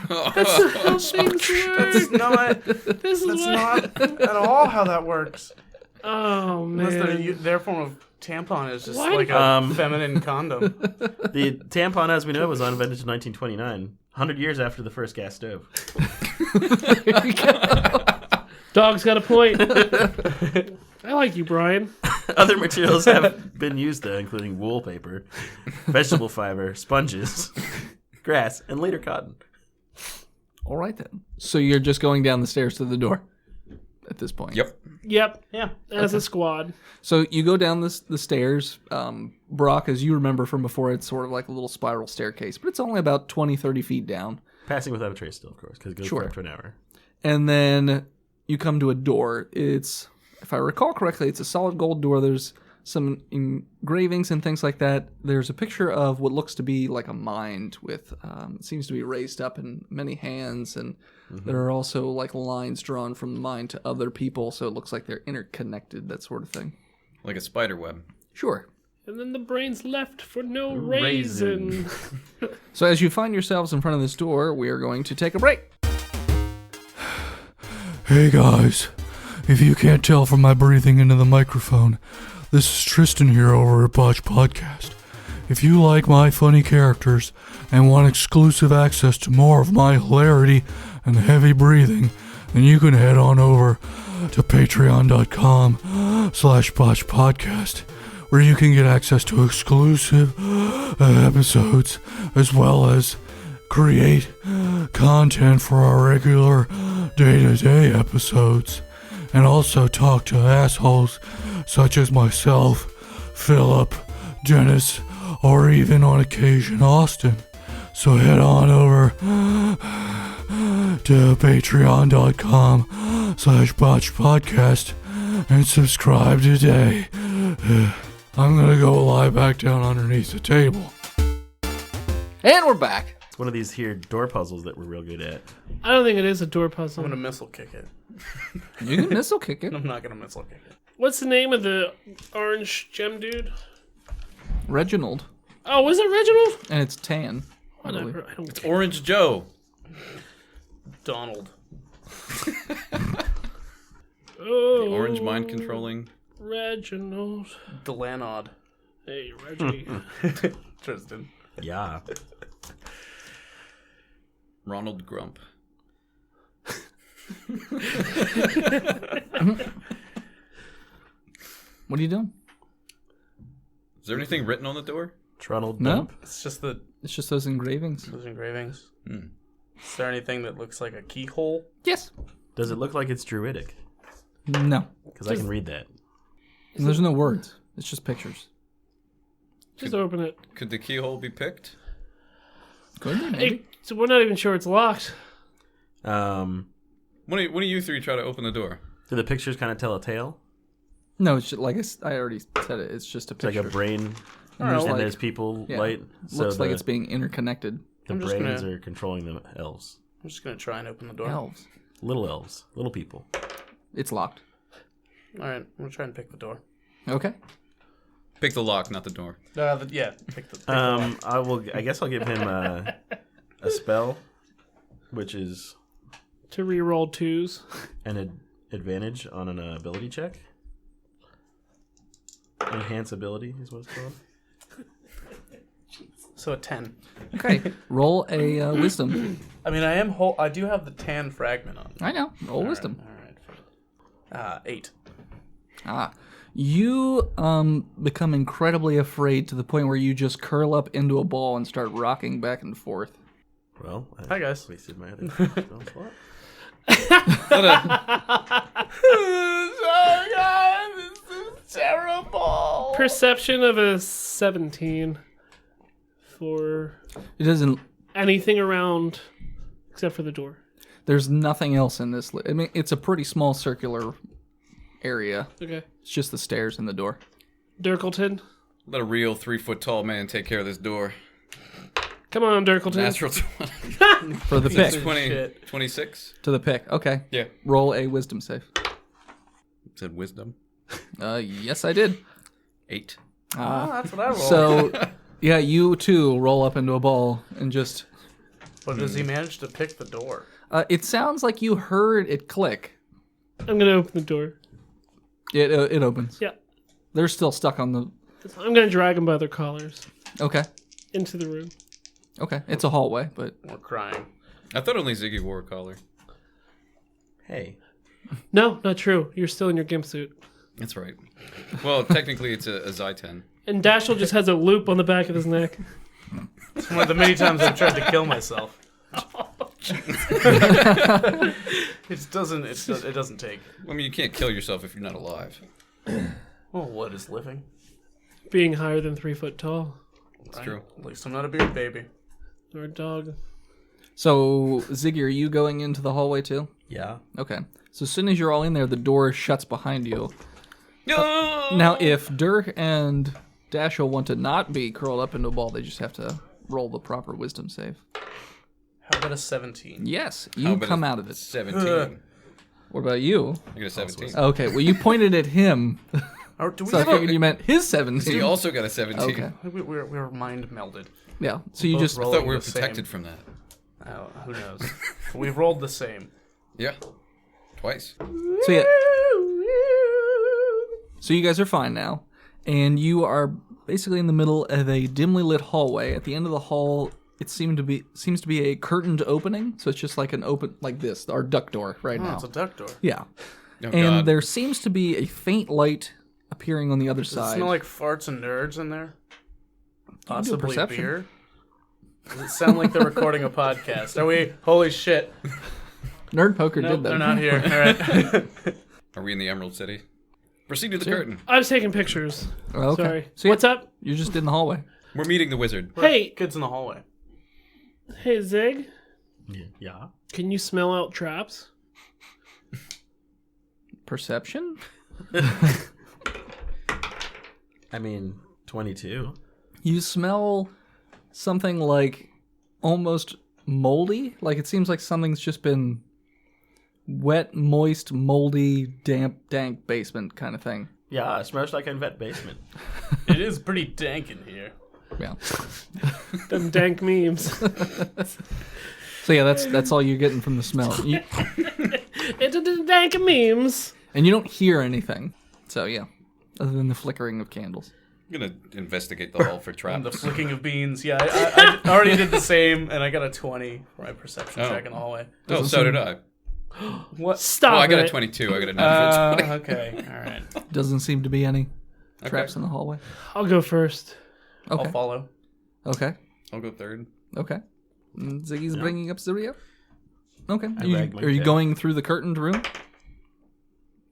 That's how things work. That's not. This is That's what. not at all how that works. Oh Unless man. their form of tampon is just Why- like a feminine condom. The tampon, as we know, was invented in 1929, 100 years after the first gas stove. Dog's got a point. I like you, Brian. Other materials have been used, though, including wallpaper, vegetable fiber, sponges, grass, and later cotton. All right then. So you're just going down the stairs to the door at this point. Yep. Yep. Yeah. As a squad. So you go down the stairs. Brock, as you remember from before, it's sort of like a little spiral staircase, but it's only about 20, 30 feet down. Passing without a trace still, of course, because it goes Sure. for up to an hour. And then you come to a door. It's, if I recall correctly, it's a solid gold door. There's some engravings and things like that. There's a picture of what looks to be like a mind with, it seems to be raised up in many hands, and there are also like lines drawn from the mind to other people, so it looks like they're interconnected, that sort of thing. Like a spider web. Sure. And then the brain's left for no raisin. So as you find yourselves in front of this door, we are going to take a break. Hey guys, if you can't tell from my breathing into the microphone, this is Tristan here over at Botched Podcast. If you like my funny characters and want exclusive access to more of my hilarity and heavy breathing, then you can head on over to patreon.com/botchedpodcast, where you can get access to exclusive episodes as well as create content for our regular day-to-day episodes, and also talk to assholes such as myself, Philip, Dennis, or even on occasion Austin. So head on over to patreon.com/botchedpodcast and subscribe today. I'm gonna go lie back down underneath the table. And we're back. It's one of these here door puzzles that we're real good at. I don't think it is a door puzzle. I'm gonna missile kick it. You can missile kick it. I'm not gonna missile kick it. What's the name of the orange gem dude? Reginald. Oh, was it Reginald? And it's tan. I believe. Whatever. I don't care. Orange Joe. Donald. Oh, Orange mind controlling. Reginald. Delanod. Hey, Reggie. Tristan. Yeah. Ronald Grump. What are you doing? Is there anything written on the door? Ronald No. Dump. It's just the It's just those engravings. those engravings. Is there anything that looks like a keyhole? Yes. Does it look like it's druidic? No. Because I can read that. And there's no words. It's just pictures. Just open it. Could the keyhole be picked? Could be, maybe. So we're not even sure it's locked. One of you three try to open the door. Do the pictures kind of tell a tale? No, it's just, like I already said it. It's just a It's picture. like a brain, And there's, and like- there's people yeah. light. Looks like it's being interconnected. the I'm just brains gonna- are controlling the elves. I'm just gonna try and open the door. Elves. Little elves, little people. It's locked. All right, I'm gonna try and pick the door. Okay. Pick the lock, not the door. Yeah, pick the lock. I guess I'll give him a spell, which is To reroll 2s. an advantage on an ability check. Enhance ability is what it's called. So a 10. Okay. Roll a wisdom. I mean, I do have the tan fragment on. I know. Roll wisdom. All right. 8. You become incredibly afraid to the point where you just curl up into a ball and start rocking back and forth. Well, Hi, guys. wasted my other spell slot. Oh god, this is terrible. Perception of a 17 for It doesn't. anything around except for the door. There's nothing else in this. I mean, it's a pretty small circular area. Okay. It's just the stairs and the door. Dirkleton. Let a real 3-foot-tall man take care of this door. Come on, Dirkleton. Natural 20. For the pick. 26? To the pick. Okay. Yeah. Roll a wisdom save. Said wisdom. Yes, I did. 8. That's what I rolled. So, yeah, you too roll up into a ball and just. But does he manage to pick the door? It sounds like you heard it click. I'm going to open the door. It opens. Yeah. They're still stuck on the. I'm going to drag them by their collars Okay. into the room. Okay. It's a hallway, but. We're crying. I thought only Ziggy wore a collar. Hey, No, not true. You're still in your gimp suit. That's right. Well, technically it's a Zyten. And Dashel just has a loop on the back of his neck. It's one of the many times I've tried to kill myself. It doesn't take. I mean, you can't kill yourself if you're not alive. Well, what is living? Being higher than 3 foot tall. It's true. At least I'm not a beard baby. Or a dog. So, Ziggy, are you going into the hallway too? yeah. Okay. So, as soon as you're all in there, the door shuts behind you. No! Now, if Dirk and Dashel want to not be curled up into a ball, they just have to roll the proper wisdom save. How about a 17? Yes, How you about come a out of it. 17. What about you? I got a 17. Okay, well, you pointed at him, Or do we so I have figured you meant his 17. He also got a 17. Okay, we're mind melded. yeah. So you Both just I roll. thought we were The same. protected from that. Oh, who knows? We've rolled the same. Yeah. Twice. so yeah. So you guys are fine now, and you are basically in the middle of a dimly lit hallway. At the end of the hall, it seems to be a curtained opening, so it's just like an open like this, our duck door right Oh, now. it's a duck door. Yeah, Oh, and God. there seems to be a faint light appearing on the other Does it side. smell like farts and nerds in there? Possibly perception. beer? Does it sound like they're recording a podcast? Are we? Holy shit. Nerd Poker Nope, did that. they're not here. All right. Are we in the Emerald City? Proceed to the curtain. I was taking pictures. Oh, okay. Sorry. So What's up? You're just in the hallway. We're meeting the wizard. Hey, Kids in the hallway. hey, Zig. Yeah. Can you smell out traps? Perception? I mean, 22. You smell something like almost moldy. Like it seems like something's just been wet, moist, moldy, damp, dank basement kind of thing. Yeah, it smells like a vet basement. It is pretty dank in here. Yeah. Them dank memes. So yeah, that's all you're getting from the smell. It's the dank memes. And you don't hear anything. So yeah, other than the flickering of candles. I'm going to investigate the hall for And the traps. flicking of beans. Yeah, I already did the same, and I got a 20 for my perception Oh. check in the hallway. Oh, so did I. What? Stop Well, I got it. a 22. I got a natural 20. Okay. All right. Doesn't seem to be any Okay. traps in the hallway. I'll go first. Okay. I'll follow. Okay. I'll go third. Okay. Ziggy's bringing up Syria. Okay. rag my Are you tail. going through the curtained room?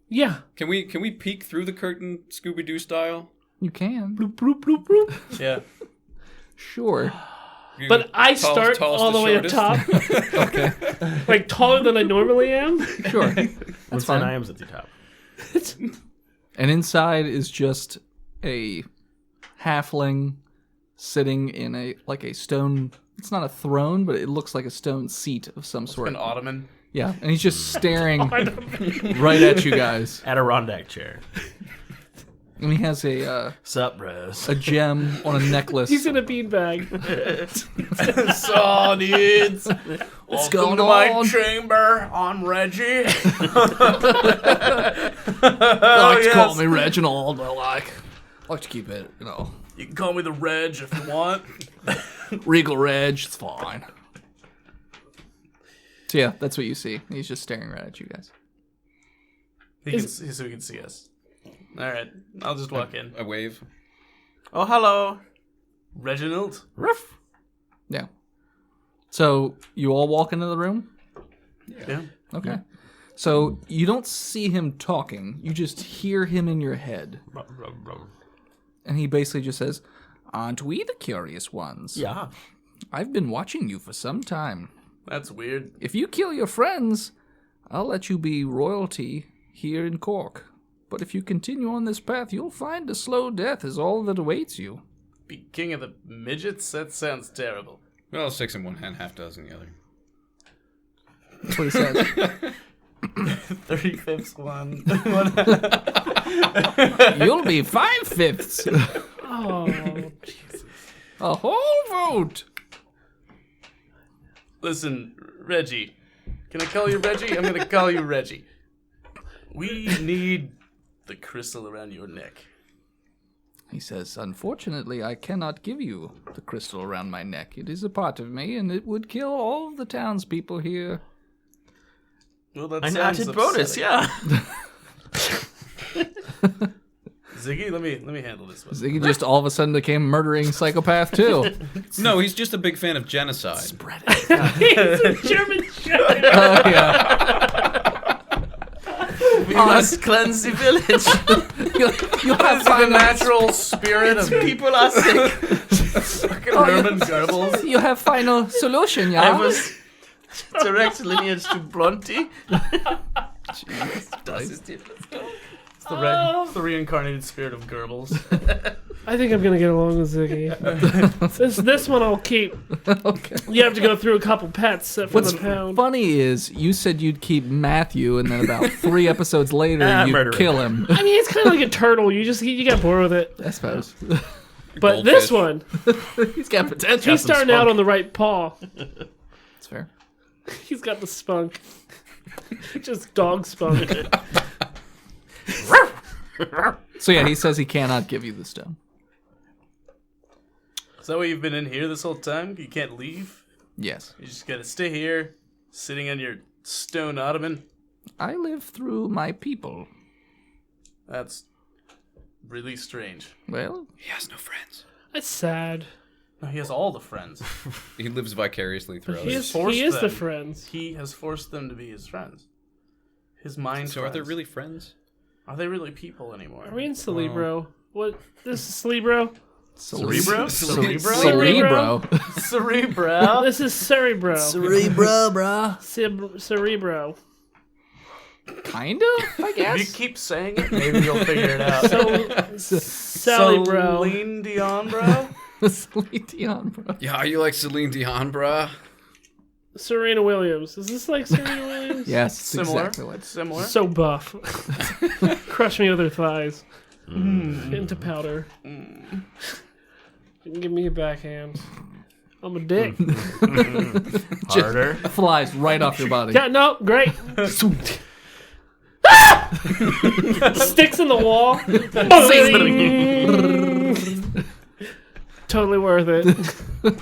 Yeah. Can we peek through the curtain, Scooby-Doo style? You can. Bloop, bloop, bloop, bloop. Yeah. Sure. You But I tall- start tallest all the to way up shortest? top. Okay. Like taller than I normally am. Sure. That's That's fine. fine. I am at the top. And inside is just a halfling sitting in a stone. It's not a throne, but it looks like a stone seat of some sort. An ottoman. Yeah, and he's just staring right at you guys. Adirondack chair. And he has a Sup, bros? gem on a necklace. He's in a beanbag. So, dudes. Welcome going to my on? chamber. I'm Reggie. like to call yes. me Reginald, but like to keep it, You can call me the Reg if you want. Regal Reg. It's fine. So yeah, that's what you see. He's just staring right at you guys. So he can see us. All right, I'll just walk in. A wave. Oh, hello, Reginald. Ruff. Yeah. So you all walk into the room? Yeah. Okay. So you don't see him talking. You just hear him in your head. And he basically just says, "Aren't we the curious ones? Yeah. I've been watching you for some time. That's weird. If you kill your friends, I'll let you be royalty here in Cork. But if you continue on this path, you'll find a slow death is all that awaits you." Be king of the midgets? That sounds terrible. Well, 6 in one hand, half dozen in the other. That's what he says. 35th one. You'll be 5/5. Oh, A whole vote. Listen, Reggie. Can I call you Reggie? I'm going to call you Reggie. We need the crystal around your neck. He says, "Unfortunately, I cannot give you the crystal around my neck. It is a part of me, and it would kill all of the townspeople here." Well, that An sounds added bonus, upsetting. yeah. Ziggy, let me handle this one. Ziggy just all of a sudden became a murdering psychopath, too. No, he's just a big fan of genocide. he's a German Shepherd. Oh, yeah. We must cleanse the village. You have The natural spirit of People are sick. fucking Herman Goebbels. You have final solution, I yeah? was direct lineage to Bronte. It's the reincarnated spirit of Goebbels. I think I'm gonna get along with Ziggy. this one I'll keep. Okay. You have to go through a couple pets for What's the pound. funny is you said you'd keep Matthew, and then about 3 episodes later, you murder him. kill him. I mean, it's kind of like a turtle. You get bored with it. I suppose. But this one, He's got potential. he's starting out on the right paw. That's fair. He's got the spunk. Just dog spunk. So yeah, he says he cannot give you the stone. Is that why you've been in here this whole time? You can't leave? Yes. You just gotta stay here, sitting on your stone ottoman? I live through my people. That's really strange. Well, He has no friends. That's sad. No, he has all the friends. He lives vicariously through He others. is the them. friends. He has forced them to be his friends. His mind So are there friends. really friends? Are they really people anymore? Are we in Celebro? What? This is Celebro? Cerebro? Cerebro? Cerebro. Cerebro? This is Cerebro. Cerebro, bruh. Cerebro. Kind of, I If you guess. keep saying it, maybe you'll figure it out. Celebro. Celine Dion, bro? Celine Dion, bro. Yeah, are you like Celine Dion, brah? Serena Williams. Is this like Serena Williams? Yes, Similar. exactly what. Similar. So buff. Crush me with her thighs. Into powder. Give me a backhand. I'm a dick. Harder. Flies right off your body. Yeah, no, great. Sticks in the wall. Totally worth it.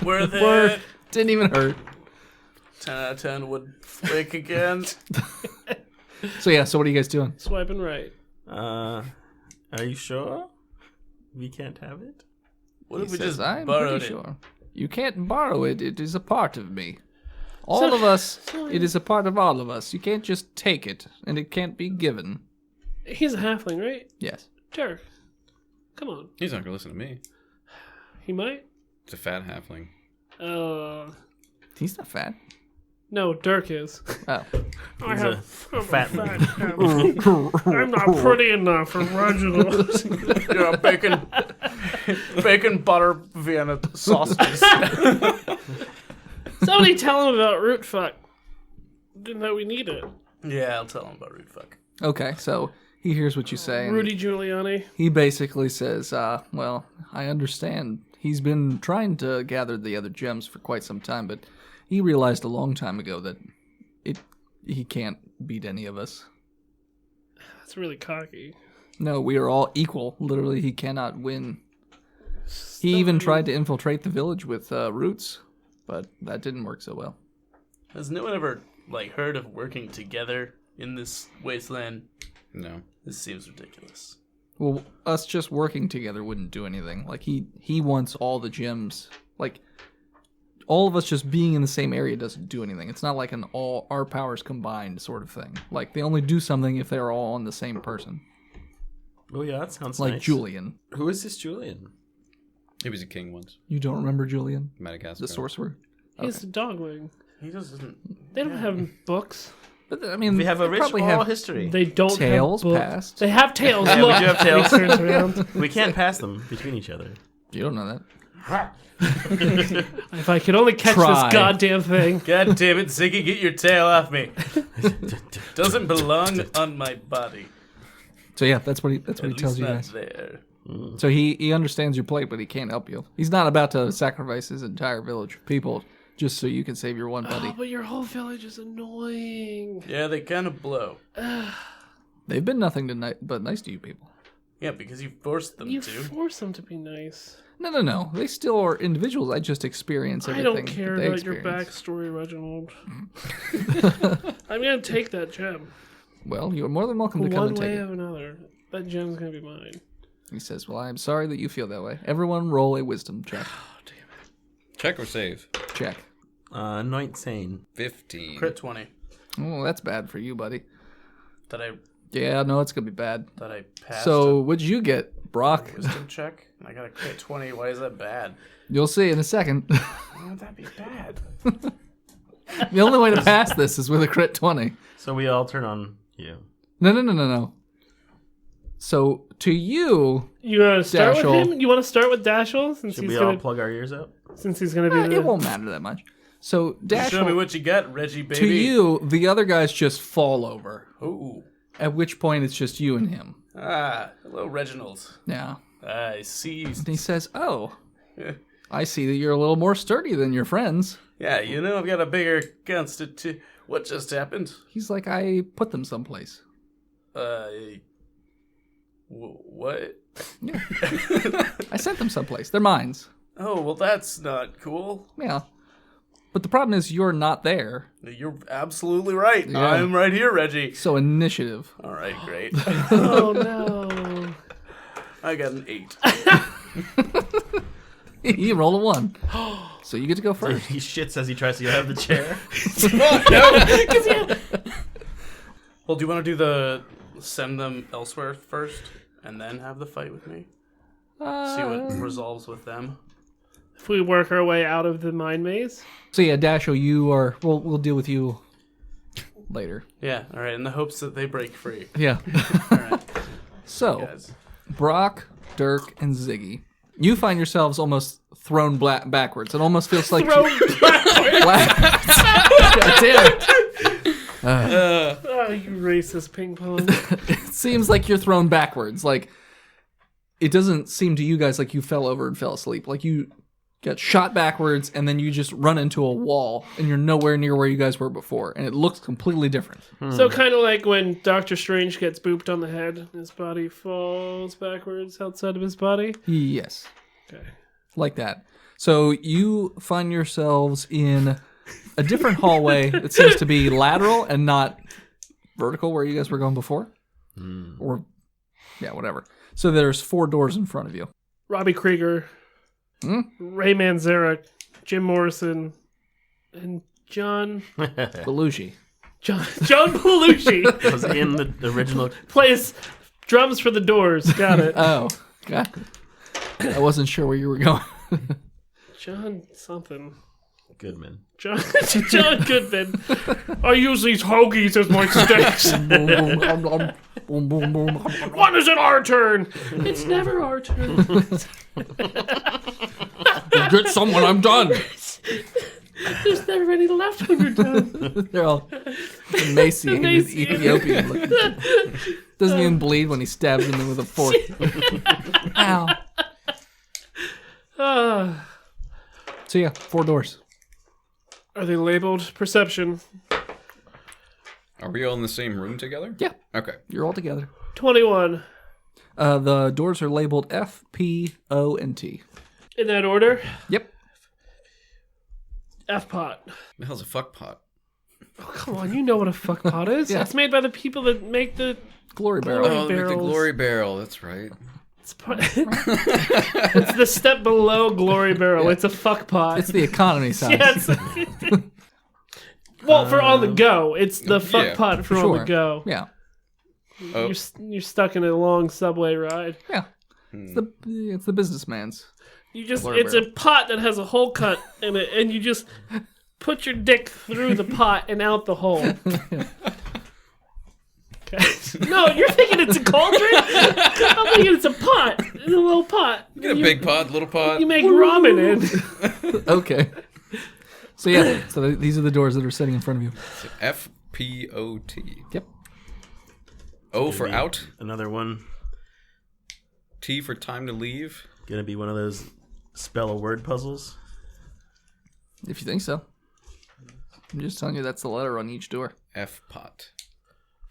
Worth it. Worth. Didn't even hurt. 10 out of 10 would flick again. So yeah, so what are you guys doing? Swiping right. Are you sure we can't have it? What if He we says, just I'm borrowed pretty it? sure. You can't borrow it. It is a part of me. All of us, it is a part of all of us. You can't just take it, and it can't be given. He's a halfling, right? Yes. Dirk, come on. He's not gonna listen to me. He might? It's a fat halfling. He's not fat. No, Dirk is. Oh. I'm a a fat fat halfling. I'm not pretty enough for Reginald. You're a bacon butter Vienna sausages. Somebody tell him about root fuck. Didn't know we need it. Yeah, I'll tell him about root fuck. Okay, so he hears what you say. and Rudy Giuliani. He basically says, well, I understand. He's been trying to gather the other gems for quite some time, but he realized a long time ago that he can't beat any of us. That's really cocky. No, we are all equal. Literally, he cannot win. He even tried to infiltrate the village with roots, but that didn't work so well. Has no one ever heard of working together in this wasteland? No. This seems ridiculous. Well, us just working together wouldn't do anything. Like, he wants all the gems. Like, all of us just being in the same area doesn't do anything. It's not like an all our powers combined sort of thing. Like, they only do something if they're all on the same person. Oh yeah, that sounds Like nice. Julian. Who is this Julian? He was a king once. You don't remember Julian? Madagascar. The sorcerer? He's a dogwing. He doesn't. They don't have books. But, I mean, We have a they rich probably oral have history. They don't Tails have books. past. They have tails. Yeah, Look. we do have tails. He turns around. We can't pass them between each other. You don't know that. If I could only catch Try. this goddamn thing. God damn it, Ziggy, get your tail off me. Doesn't belong on my body. So yeah, that's what he At tells least you not guys. there. So he understands your plight, but he can't help you. He's not about to sacrifice his entire village of people just so you can save your one buddy. Oh, but your whole village is annoying. Yeah, they kind of blow. They've been nothing but nice to you people. Yeah, because you forced them You to. force them to be nice. No. They still are individuals. I just experience I everything. don't care that they about your experience. backstory, Reginald. I'm gonna take that gem. Well, you're more than welcome to come One and take way it. or another. That gem's gonna be mine. He says, well, I'm sorry that you feel that way. Everyone roll a wisdom check. Check or save? Check. Anoint sane. 15. Crit 20. Oh, that's bad for you, buddy. Did Yeah, no, it's going to be bad. I pass So, what'd you get, Brock? a wisdom check? I got a crit 20. Why is that bad? You'll see in a second. Why would that be bad? The only way to pass this is with a crit 20. So we all turn on you. No. So, to you, You want to start Dashel. with him? You want to start with Dashel since Should he's we all gonna plug our ears out? be the it won't matter that much. So, Show me Dashel, what you got, Reggie, baby. to you, the other guys just fall over. Ooh. At which point, it's just you and him. Hello, Reginald. Yeah. I see. And he says, oh, I see that you're a little more sturdy than your friends. Yeah, I've got a bigger constitution. What just happened? He's like, I put them someplace. What? I sent them someplace. They're mines. Oh, well, that's not cool. Yeah. But the problem is you're not there. You're absolutely right. Yeah. I'm right here, Reggie. So initiative. All right, great. Oh no. I got an 8. You roll a 1. So you get to go first. He shits as he tries to get out of the chair. Well, do you want to do send them elsewhere first, and then have the fight with me? See what resolves with them. If we work our way out of the mine maze. So yeah, Dashel, you are. We'll deal with you later. Yeah, all right, in the hopes that they break free. Yeah. All right, So guys. Brock, Dirk, and Ziggy, you find yourselves almost thrown backwards. It almost feels like Throw God damn it. Oh, you racist ping pong. It seems like you're thrown backwards. Like, it doesn't seem to you guys like you fell over and fell asleep. Like, you got shot backwards, and then you just run into a wall, and you're nowhere near where you guys were before. And it looks completely different. So kind of like when Doctor Strange gets booped on the head, and his body falls backwards outside of his body. Yes. Okay. Like that. So you find yourselves in a different hallway that seems to be lateral and not vertical where you guys were going before. Or, yeah, whatever. So there's 4 doors in front of you. Robbie Krieger, Ray Manzarek, Jim Morrison, and John Belushi. John Belushi Was in the original. plays drums for the Doors. Got it. Oh, God. I wasn't sure where you were going. John something. Goodman. John Goodman. I use these hoagies as my sticks. When is it our turn? It's never our turn. Get someone, I'm done. There's never any left when you're done. They're all emaciated Ethiopian looking. Doesn't even bleed when he stabs him with a fork. Ow. So yeah, 4 doors. Are they labeled perception? Are we all in the same room together? Yeah, Okay. you're all together. 21. The doors are labeled F, P, O, and T. In that order? Yep. F-pot. The hell's a fuck pot? Oh, come on, you know what a fuck pot is. Yeah. It's made by the people that make the... Glory barrel. Glory Oh, they make the barrels. glory barrel. That's right. It's the step below glory barrel. It's a fuck pot. It's the economy size. Yes. Well, for on the go. It's the fuck yeah, pot for on Sure. the go. Yeah. Oh, You're stuck in a long subway ride. Yeah. It's the businessman's. Glory It's a pot that has a hole cut in it, and you just put your dick through the pot and out the hole. Okay. No, you're thinking it's a cauldron? I'm thinking it's a pot. It's a little pot. you get a big pot, little pot. You make ramen in. Okay. So yeah, these are the doors that are sitting in front of you. F-P-O-T. Yep. O for out. Another one. T for time to leave. Gonna be one of those spell a word puzzles. If you think so. I'm just telling you that's the letter on each door. F-pot.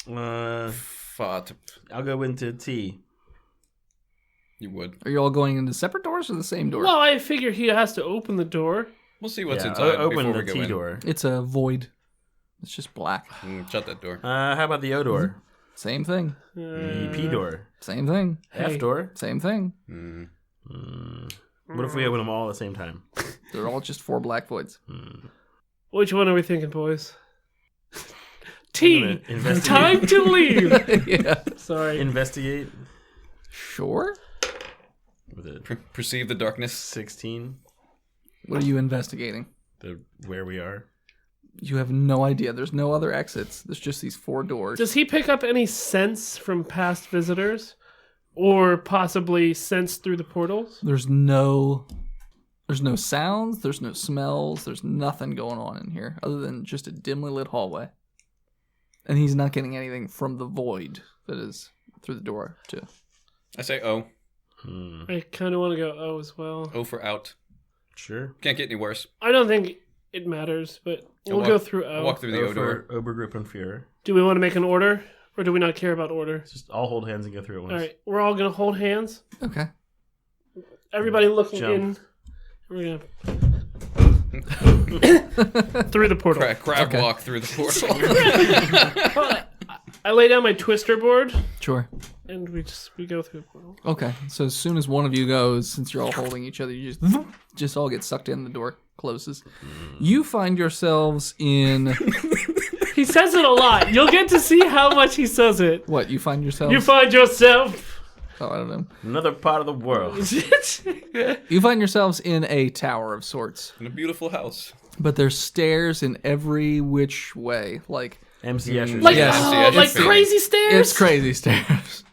Fot. I'll go into T. You would. Are you all going into separate doors or the same door? Well, I figure he has to open the door. We'll see what's Yeah, inside open before the we go T in. door. It's a void. It's just black. Shut that door. How about the O door? Same thing. The P door. Same thing. F door. Same thing. What if we open them all at the same time? They're all just 4 black voids. Which one are we thinking, boys? T. gonna investigate. Time to leave. Yeah. Sorry. Investigate Sure. with a Perceive the darkness. 16. What are you investigating? Where we are. You have no idea. There's no other exits. There's just these 4 doors. Does he pick up any sense from past visitors? Or possibly sense through the portals? There's no sounds, there's no smells, there's nothing going on in here other than just a dimly lit hallway. And he's not getting anything from the void that is through the door, too. I say O. I kind of want to go O as well. O for out. Sure. Can't get any worse. I don't think it matters, but we'll go through O. I'll walk through the O door. for Obergruppenführer. Do we want to make an order? Or do we not care about order? Just all hold hands and go through it once. All right, we're all going to hold hands. Okay. Everybody looking Jump. in. We're going to... through the portal. Crab walk through the portal. I lay down my twister board, Sure. and we go through the portal. Okay. So as soon as one of you goes, since you're all holding each other, you just all get sucked in, the door closes. You find yourselves in... He says it a lot. You'll get to see how much he says it. What, you find yourselves... You find yourself... Oh, I don't know. Another part of the world. You find yourselves in a tower of sorts. In a beautiful house. But there's stairs in every which way. Like, MC Escher's. Like, Yes. oh, like crazy stairs? it's crazy stairs.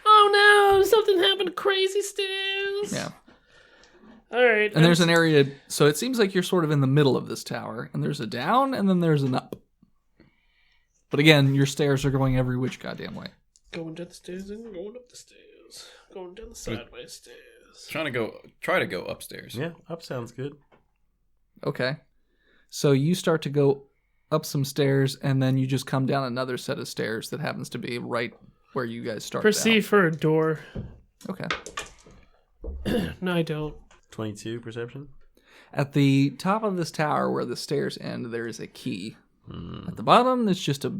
Oh no, something happened to crazy stairs. Yeah. All right. And there's an area, so it seems like you're sort of in the middle of this tower, and there's a down, and then there's an up. But again, your stairs are going every which goddamn way. Going down the stairs and going up the stairs. Going down the sideways stairs. Try to go upstairs. Yeah, up sounds good. Okay. So you start to go up some stairs, and then you just come down another set of stairs that happens to be right where you guys started. Perceive for a door. Okay. No, I don't. 22 perception. At the top of this tower where the stairs end, there is a key. At the bottom, there's just a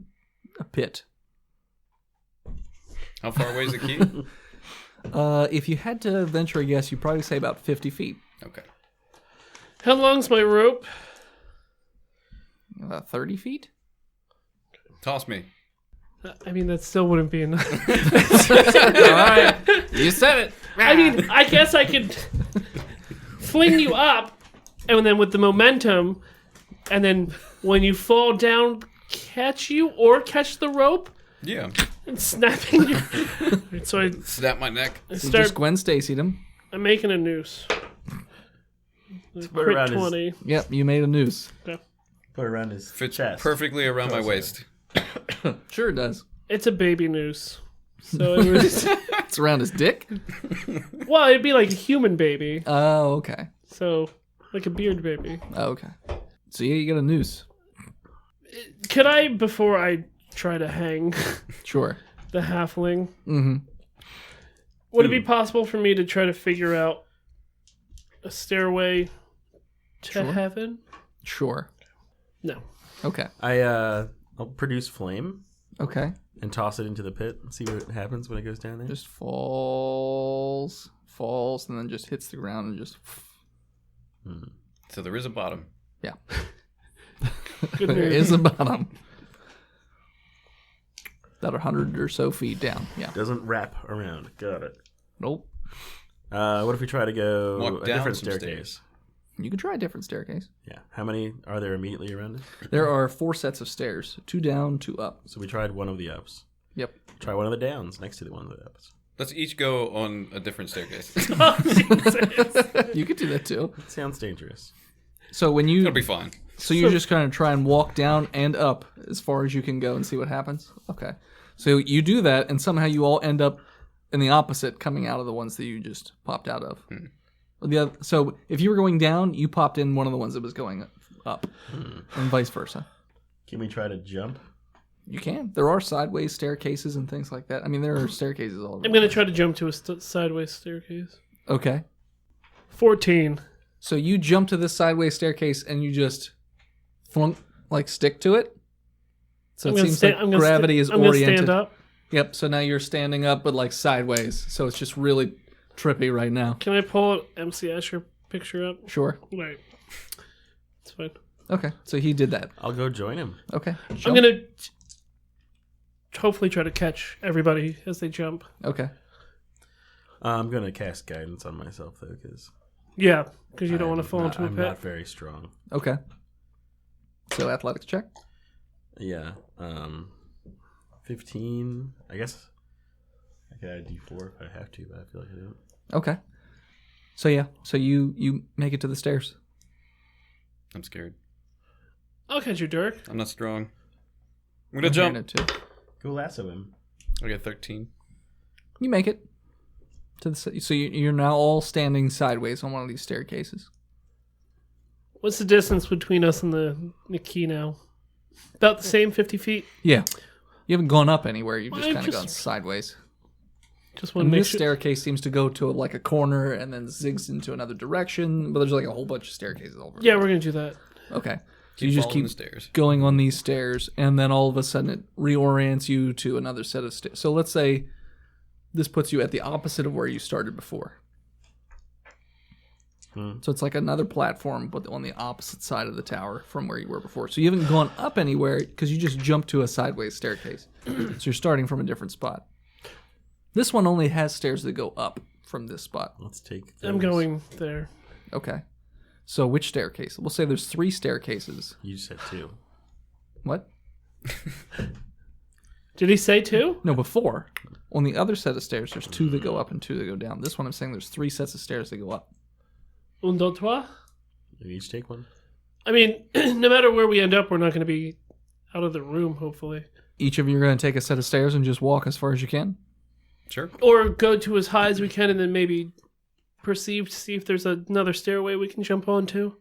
pit. How far away is the key? If you had to venture a guess, you'd probably say about 50 feet. Okay. How long's my rope? 30 feet? Toss me. I mean, that still wouldn't be enough. All right. You said it. I mean, I guess I could fling you up, and then with the momentum, and then when you fall down, catch you or catch the rope Yeah. and snapping you. So I Snap my neck. You start. just Gwen Stacy'd him. I'm making a noose. put it Crit around his- 20. Yep, you made a noose. Put it around his Fits chest. perfectly around my waist. Sure it does. It's a baby noose. So it was. It's around his dick? Well, it'd be like a human baby. Oh, okay. So, like a beard baby. Oh, okay. So yeah, you get a noose. Could I, before I try to hang Sure. the halfling, Mm-hmm. would it be possible for me to try to figure out a stairway to Sure. heaven? Sure. No. Okay. I'll produce flame Okay. and toss it into the pit and see what happens when it goes down there. Just falls, and then just hits the ground and just... So there is a bottom. Yeah. Good There news. is a bottom. About 100 or so feet down. Yeah. Doesn't wrap around. Got it. Nope. What if we try to go Walk a down different some staircase? stairs. You can try a different staircase. Yeah. How many are there immediately around it? There are 4 sets of stairs. 2 down, 2 up. So we tried one of the ups. Yep. Try one of the downs next to the one of the ups. Let's each go on a different staircase. Oh, Jesus. You could do that too. It sounds dangerous. So when you... It'll be fine. So you're just going to try and walk down and up as far as you can go and see what happens? Okay. So you do that, and somehow you all end up in the opposite, coming out of the ones that you just popped out of. So if you were going down, you popped in one of the ones that was going up, and vice versa. Can we try to jump? You can. There are sideways staircases and things like that. I mean, there are staircases all over. I'm going to try to jump to a sideways staircase. Okay. 14. So you jump to this sideways staircase, and you just flunk, like stick to it. So I'm it gonna seems sta- like I'm gonna gravity sta- is I'm gonna oriented. stand up. Yep, so now you're standing up, but like sideways. So it's just really trippy right now. Can I pull MC Escher picture up? Sure. Right. It's fine. Okay, so he did that. I'll go join him. Okay. I'm jump. going to hopefully try to catch everybody as they jump. Okay. I'm going to cast guidance on myself, though, because Yeah, because you don't want to fall into a I'm pit. not very strong. Okay. So athletics check. Yeah. 15. I guess I could add a D4 if I have to, but I feel like I don't. Okay. So yeah, so you make it to the stairs. I'm scared. I'll catch you, Dirk. I'm not strong. I'm gonna jump. Too. Go lasso him. I got 13. You make it to the. So you're now all standing sideways on one of these staircases. What's the distance between us and the key now? About the same, 50 feet. Yeah. You haven't gone up anywhere. You've just I'm kind of just- gone sideways. Just want to And make this sure. staircase seems to go to like a corner and then zigs into another direction. But there's like a whole bunch of staircases over. Yeah, we're going to do that. Okay. So Keep you just following keep the stairs. going on these stairs, and then all of a sudden it reorients you to another set of stairs. So let's say this puts you at the opposite of where you started before. So it's like another platform, but on the opposite side of the tower from where you were before. So you haven't gone up anywhere because you just jumped to a sideways staircase. So you're starting from a different spot. This one only has stairs that go up from this spot. Let's take. I'm those. going there. Okay. So which staircase? We'll say there's 3 staircases. You said 2. What? Did he say 2? No, before. On the other set of stairs, there's 2 that go up and 2 that go down. This one, I'm saying there's 3 sets of stairs that go up. Un, deux, trois? You each take one. I mean, no matter where we end up, we're not going to be out of the room, hopefully. Each of you are going to take a set of stairs and just walk as far as you can? Sure. Or go to as high as we can and then maybe perceive to see if there's another stairway we can jump onto.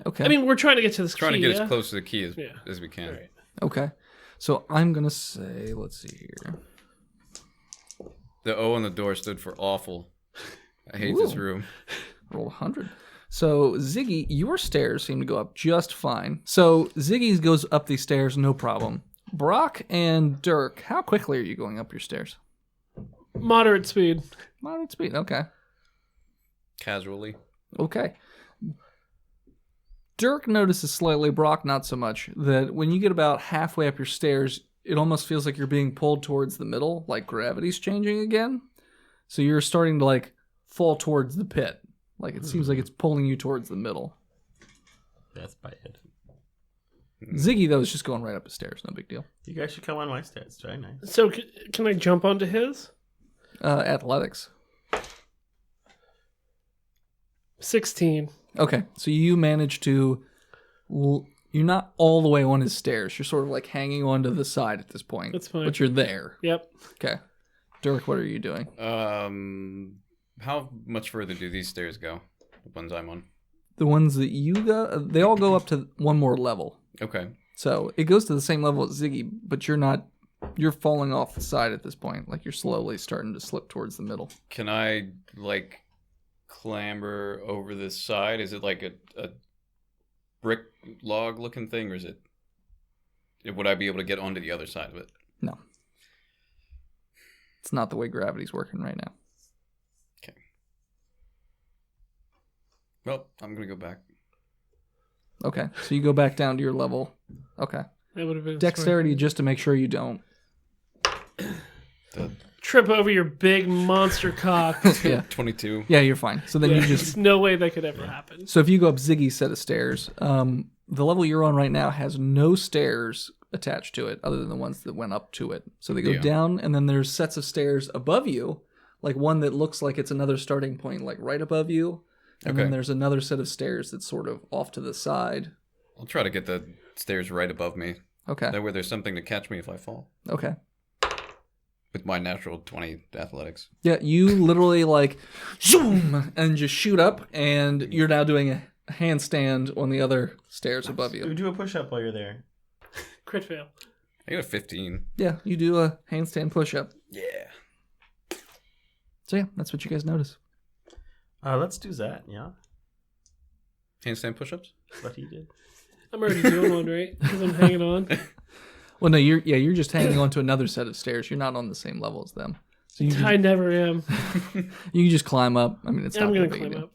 Okay. I mean, we're trying to get to this Trying key, to get yeah? as close to the key Yeah. as we can. Right. Okay. So I'm going to say, let's see here. The O on the door stood for awful. I hate this Ooh. room. Roll 100. So, Ziggy, your stairs seem to go up just fine. So, Ziggy goes up these stairs, no problem. Brock and Dirk, how quickly are you going up your stairs? Moderate speed. Moderate speed, okay. Casually. Okay. Dirk notices slightly, Brock not so much, that when you get about halfway up your stairs, it almost feels like you're being pulled towards the middle, like gravity's changing again. So you're starting to like fall towards the pit. Like it seems like it's pulling you towards the middle. That's bad. Ziggy, though, is just going right up the stairs. No big deal. You guys should come on my stats. It's very nice. So can I jump onto his? Athletics. 16. Okay, so you manage to... You're not all the way on his stairs. You're sort of like hanging onto the side at this point. That's fine. But you're there. Yep. Okay. Dirk, what are you doing? How much further do these stairs go? The ones I'm on. The ones that you go... They all go up to one more level. Okay. So it goes to the same level as Ziggy, but you're not... You're falling off the side at this point. Like you're slowly starting to slip towards the middle. Can I, like, clamber over this side? Is it like a brick log looking thing, or is it... Would I be able to get onto the other side of it? No. It's not the way gravity's working right now. Okay. Well, I'm going to go back. Okay, so you go back down to your level. Okay. That would have been Dexterity just to make sure you don't. trip over your big monster cock. Yeah. 22. Yeah, you're fine. So then you just... There's no way that could ever happen. So if you go up Ziggy's set of stairs, the level you're on right now has no stairs attached to it other than the ones that went up to it. So they go down, and then there's sets of stairs above you, like one that looks like it's another starting point, like right above you. And then there's another set of stairs that's sort of off to the side. I'll try to get the stairs right above me. Okay. That way there's something to catch me if I fall. Okay. With my natural 20 athletics. Yeah, you literally like zoom and just shoot up, and you're now doing a handstand on the other stairs above you. Do a push-up while you're there. Crit fail. I got a 15. Yeah, you do a handstand push-up. Yeah. So yeah, that's what you guys notice. Let's do that, yeah. Handstand push-ups? What he did. I'm already doing one, right? Because I'm hanging on. Well, no, you're just hanging on to another set of stairs. You're not on the same level as them. So you I never am. you can just climb up. I mean, it's not I'm going gonna to be climb up.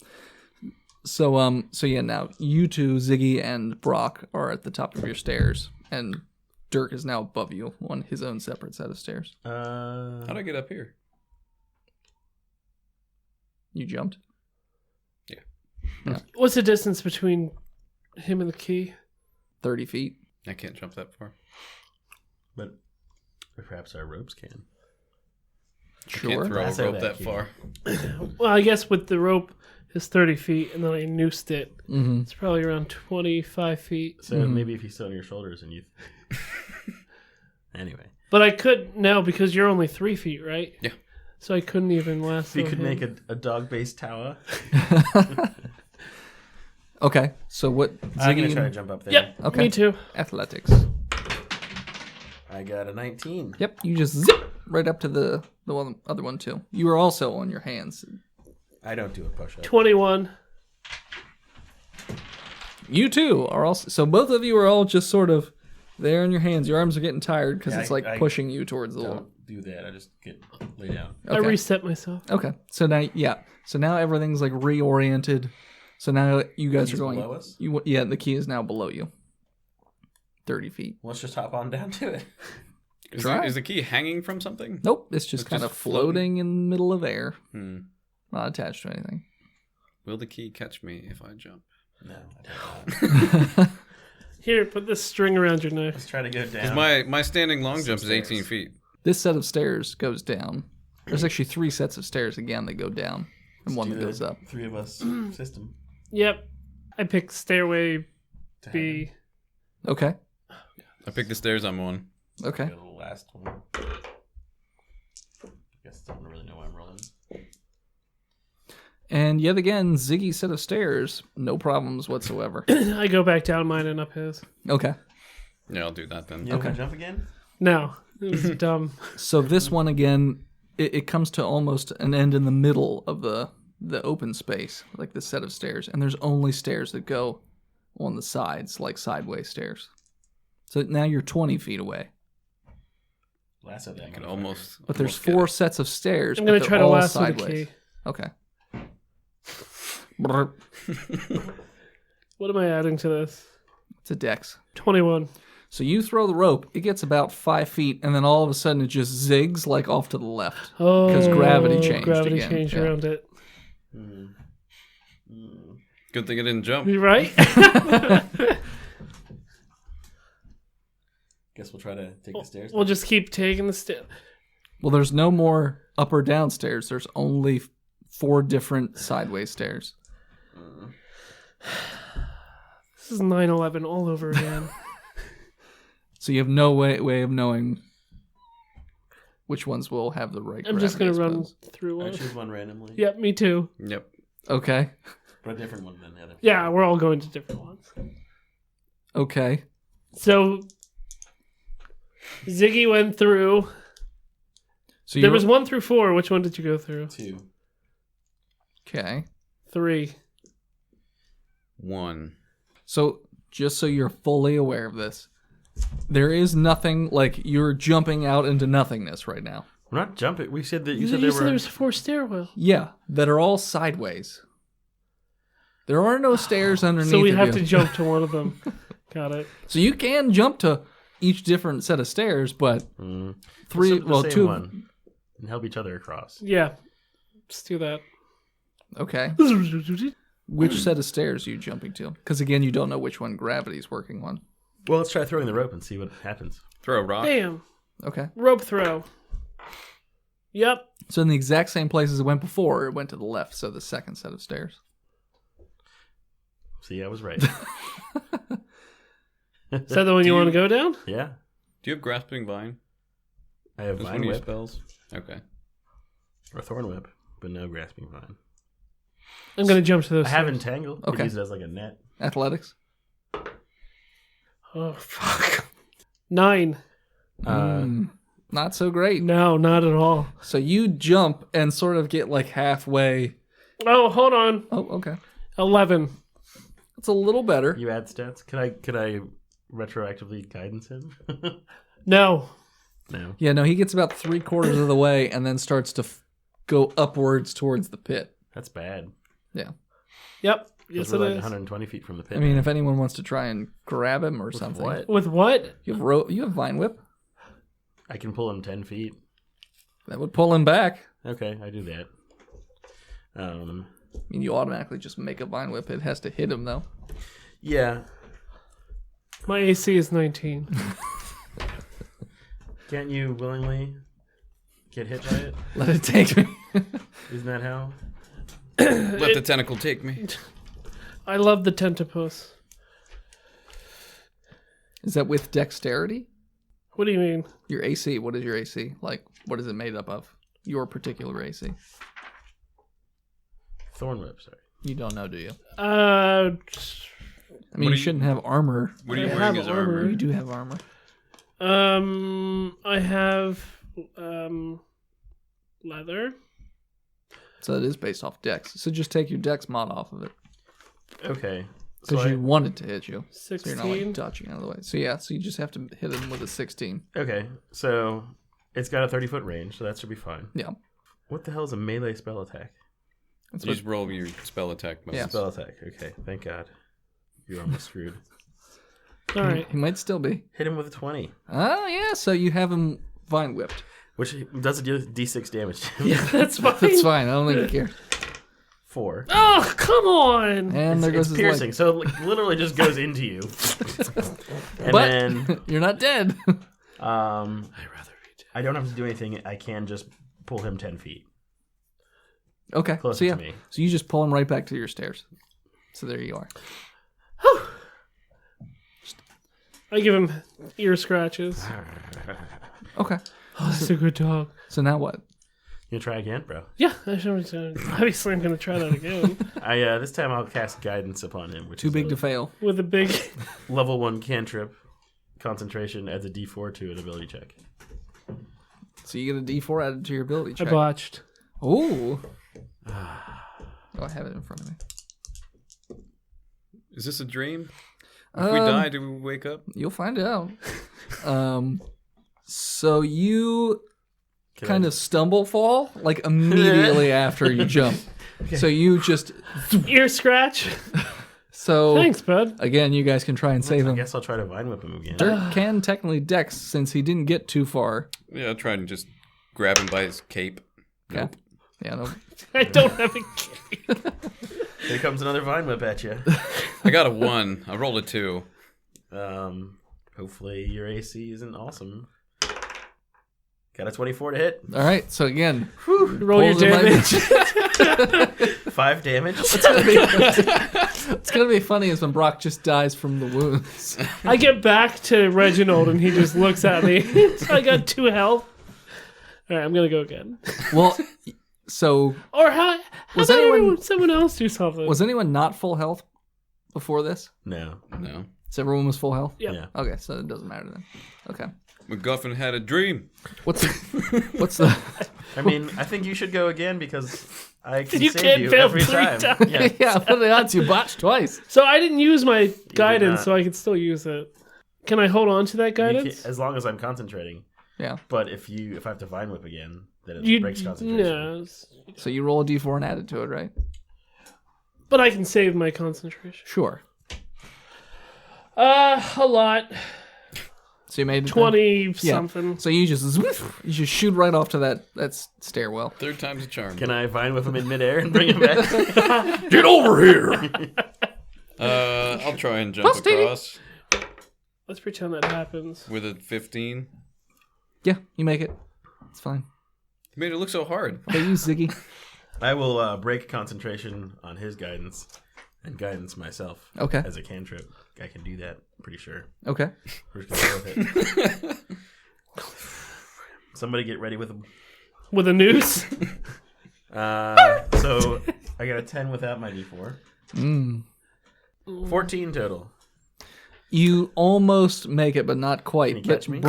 So yeah, now you two, Ziggy and Brock, are at the top of your stairs, and Dirk is now above you on his own separate set of stairs. How'd I get up here? You jumped. What's the distance between him and the key? 30 feet. I can't jump that far. But perhaps our ropes can. I Sure. can't throw a Lasso rope that that far. Well, I guess with the rope is 30 feet, and then I noosed it. Mm-hmm. It's probably around 25 feet. So maybe if you sit on your shoulders and you... Anyway. But I could now because you're only 3 feet, right? Yeah. So I couldn't even lasso You could him. make a dog-based tower. Okay, so what? I'm going Ziggy? to try to jump up there. Yep. Okay. Me too. Athletics. I got a 19. Yep, you just zip right up to the other one too. You were also on your hands. I don't do a push-up. 21. You too are also. So both of you are all just sort of there on your hands. Your arms are getting tired because Yeah, it's like I pushing you towards the wall. Don't do that. I just lay down. I reset myself. Okay, so now so now everything's like reoriented. So now you guys Keys are going. below us? The key is now below you. 30 feet. Let's just hop on down to it. Try. Is the key hanging from something? Nope, it's just It's kind just of floating in the middle of air, Hmm. not attached to anything. Will the key catch me if I jump? No, I don't. Here, put this string around your neck. Let's try to go Because down. my standing long jump is stairs. 18 feet. This set of stairs goes down. There's actually 3 sets of stairs again that go down, and one that goes up. 3 of us system. Yep. I picked stairway To B. Okay. I picked the stairs I'm on. Okay. Go to the last one. I guess I don't really know why I'm rolling. And yet again, Ziggy's set of stairs, no problems whatsoever. I go back down mine and up his. Okay. Yeah, I'll do that then. You want Okay. to jump again? No, it was dumb. So this one again, it comes to almost an end in the middle of the open space, like the set of stairs, and there's only stairs that go on the sides, like sideways stairs. So now you're 20 feet away, Lasso that. I can motherfucker. almost. but there's almost get 4 it. sets of stairs. I'm but going to they're try to all lasso sideways. the key. Okay. Brr. What am I adding to this? It's a dex. 21. So you throw the rope, it gets about 5 feet, and then all of a sudden it just zigs like off to the left. Oh, Because gravity changed Gravity again. changed Yeah. around it. Good thing I didn't jump. You right? Guess we'll try to take the stairs. We'll just keep taking the stairs. Well, there's no more up or down stairs. There's only 4 different sideways stairs. This is 9/11 all over again. So you have no way of knowing which ones will have the right I'm just going to gravity, I run suppose. through I one. choose one randomly. Yep, me too. Yep. Okay. But a different one than the other. Yeah, we're all going to different ones. Okay. So Ziggy went through. So There was 1 through 4. Which one did you go through? 2. Okay. 3. 1. So just so you're fully aware of this, there is nothing like you're jumping out into nothingness right now. We're not jumping. We said that you You said said there there were. was 4 stairwells. Yeah, that are all sideways. There are no stairs underneath. So we of have you. to jump to one of them. Got it. So you can jump to each different set of stairs, but three, The well, same 2. one. And help each other across. Yeah. Let's do that. Okay. Which set of stairs are you jumping to? Because again, you don't know which one gravity's working on. Well, let's try throwing the rope and see what happens. Throw a rock. Bam. Okay. Rope throw. Yep. So in the exact same place as it went before, it went to the left. So the second set of stairs. See, I was right. Is that the one you want to go down? Yeah. Do you have grasping vine? I have That's one vine of your whip spells. Okay. or thorn whip, but no grasping vine. I'm going to jump to those. I have entangle. Okay. Could use it as like a net. Athletics. Oh, fuck. 9. Not so great. No, not at all. So you jump and sort of get like halfway. Oh, hold on. Oh, okay. 11. It's a little better. You add stats. Could I retroactively guidance him? No. No. Yeah, no, he gets about 3/4 of the way and then starts to go upwards towards the pit. That's bad. Yeah. Yep. 'Cause Yes, we're it like is. 120 feet from the pit. I mean, if anyone wants to try and grab him or something. what? With what? You have you have Vine Whip. I can pull him 10 feet. That would pull him back. Okay, I do that. I mean, you automatically just make a Vine Whip. It has to hit him, though. Yeah. My AC is 19. Can't you willingly get hit by it? Let it take me. Isn't that how? Let the tentacle take me. I love the tentapus. Is that with dexterity? What do you mean? Your AC. What is your AC? Like, what is it made up of? Your particular AC. Thorn whip, sorry. You don't know, do you? Uh, I mean, you shouldn't have armor. What are you I wearing have as armor? armor. You do have armor. I have leather. So it is based off dex. So just take your dex mod off of it. Okay. Because So you want it to hit you. 16. So you're not like dodging out of the way. So yeah, so you just have to hit him with a 16. Okay, so it's got a 30-foot range, so that should be fine. Yeah. What the hell is a melee spell attack? That's You what, just roll your spell attack bonus. Yeah. Spell attack. Okay, thank God. You're almost screwed. All right. he might still be. Hit him with a 20, Oh yeah, so you have him vine whipped. which does a d6 damage to him. Yeah, That's fine. that's fine. I don't think you care. 4. Oh, come on. And there goes It's his piercing, leg. so it like, literally just goes into you. And But then you're not dead. I don't have to do anything. I can just pull him 10 feet. Okay. Closer so yeah, to me. so you just pull him right back to your stairs. So there you are. I give him ear scratches. Okay. Oh, that's a good dog. So now what? You gonna try again, bro? Yeah, obviously I'm going to try that again. This time I'll cast guidance upon him, which Too is big a to fail. With a big... level 1 cantrip. Concentration adds a d4 to an ability check. So you get a D4 added to your ability I check. botched. Ooh. Oh, I have it in front of me. Is this a dream? If we die, do we wake up? You'll find out. So you kind of stumble fall like immediately after you jump. So you just Ear scratch? So Thanks, bud. again, you guys can try and save I him. guess I'll try to vine whip him again. Dirk can technically dex since he didn't get too far. Yeah, I'll try and just grab him by his cape. Yeah. Nope. Yeah, no. I don't have a key. Here comes another vine whip at you. I got a 1. I rolled a 2. Hopefully your AC isn't awesome. Got a 24 to hit. All right, so again, Roll your pulls in my damage. bitch. 5 damage. It's gonna be funny is when Brock just dies from the wounds. I get back to Reginald and he just looks at me. So I got 2 health. All right, I'm gonna go again. Well, so Or how Was about anyone- someone else do something? was anyone not full health before this? No. No. So everyone was full health? Yep. Yeah. Okay, so it doesn't matter then. Okay. MacGuffin had a dream. What's the I mean, I think you should go again because I can You save can't you fail every 3 time. times. Yeah. yeah, what are the odds you botched twice? So I didn't use my guidance, not. so I can still use it. Can I hold on to that You guidance? as long as I'm concentrating. Yeah. But if I have to vine whip again, then it You breaks concentration. no, So you roll a d4 and add it to it, right? but I can save my concentration. Sure. A lot. So you made it 20 Yeah. something. So you just shoot right off to that stairwell. 3rd time's a charm. Can I vine whip him in midair and bring him back? Get over here! I'll try and jump Stevie. across Let's pretend that happens. with a 15. Yeah, you make it. It's fine. You made it look so hard. They use Ziggy. I will break concentration on his guidance and guidance myself. Okay. As a cantrip. I can do that, I'm pretty sure. Okay. We're just gonna go with it. Somebody get ready with him. With a noose? So I got a 10 without my d4. 14 total. You almost make it, but not quite. Can you But catch me?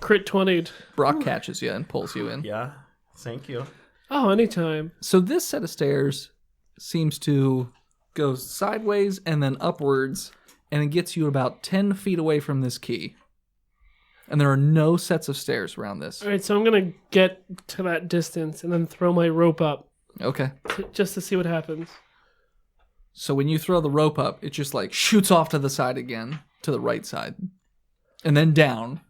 Crit 20'd. Brock catches you and pulls you in. Yeah, thank you. Oh, anytime. So this set of stairs seems to go sideways and then upwards, and it gets you about 10 feet away from this key. And there are no sets of stairs around this. All right, so I'm going to get to that distance and then throw my rope up Okay. just to see what happens. So when you throw the rope up, it just like shoots off to the side again, to the right side, and then down,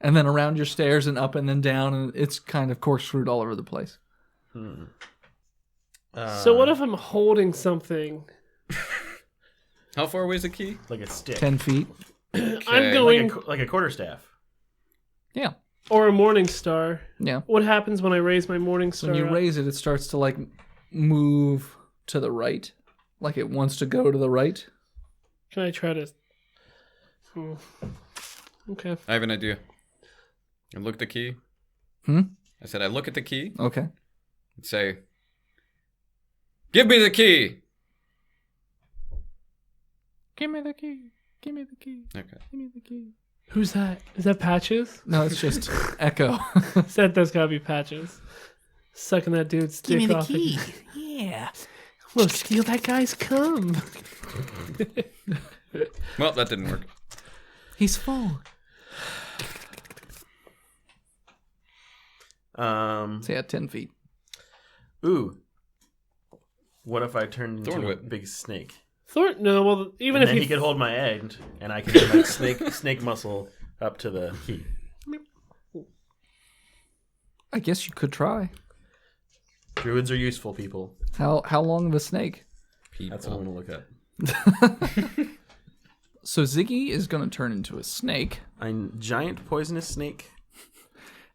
and then around your stairs and up and then down, and it's kind of corkscrewed all over the place. So what if I'm holding something? How far away is the key? Like a stick. 10 feet. I'm going... Like a quarterstaff. Yeah. Or a morning star. Yeah. What happens when I raise my morning star When you up? raise it, it starts to like move to the right, like it wants to go to the right. Can I try to... Okay. I have an idea. I look at the key. Hmm? I said I look at the key Okay. and say, "Give me the key." Give me the key. Give me the key. Okay. Give me the key. Who's that? Is that Patches? No, it's just Echo. That's gotta be Patches. Sucking that dude's dick off. Yeah. I'm gonna steal that guy's cum. Well, that didn't work. He's full. So yeah, 10 feet. Ooh. What if I turned into Thorn a whip. big snake? Thornton, no, well, even And if then he... he could hold my end, and I could get my snake muscle up to the key. I guess you could try. Druids are useful people. How long of a snake? That's what I'm gonna look up. So Ziggy is going to turn into a snake, A giant poisonous snake.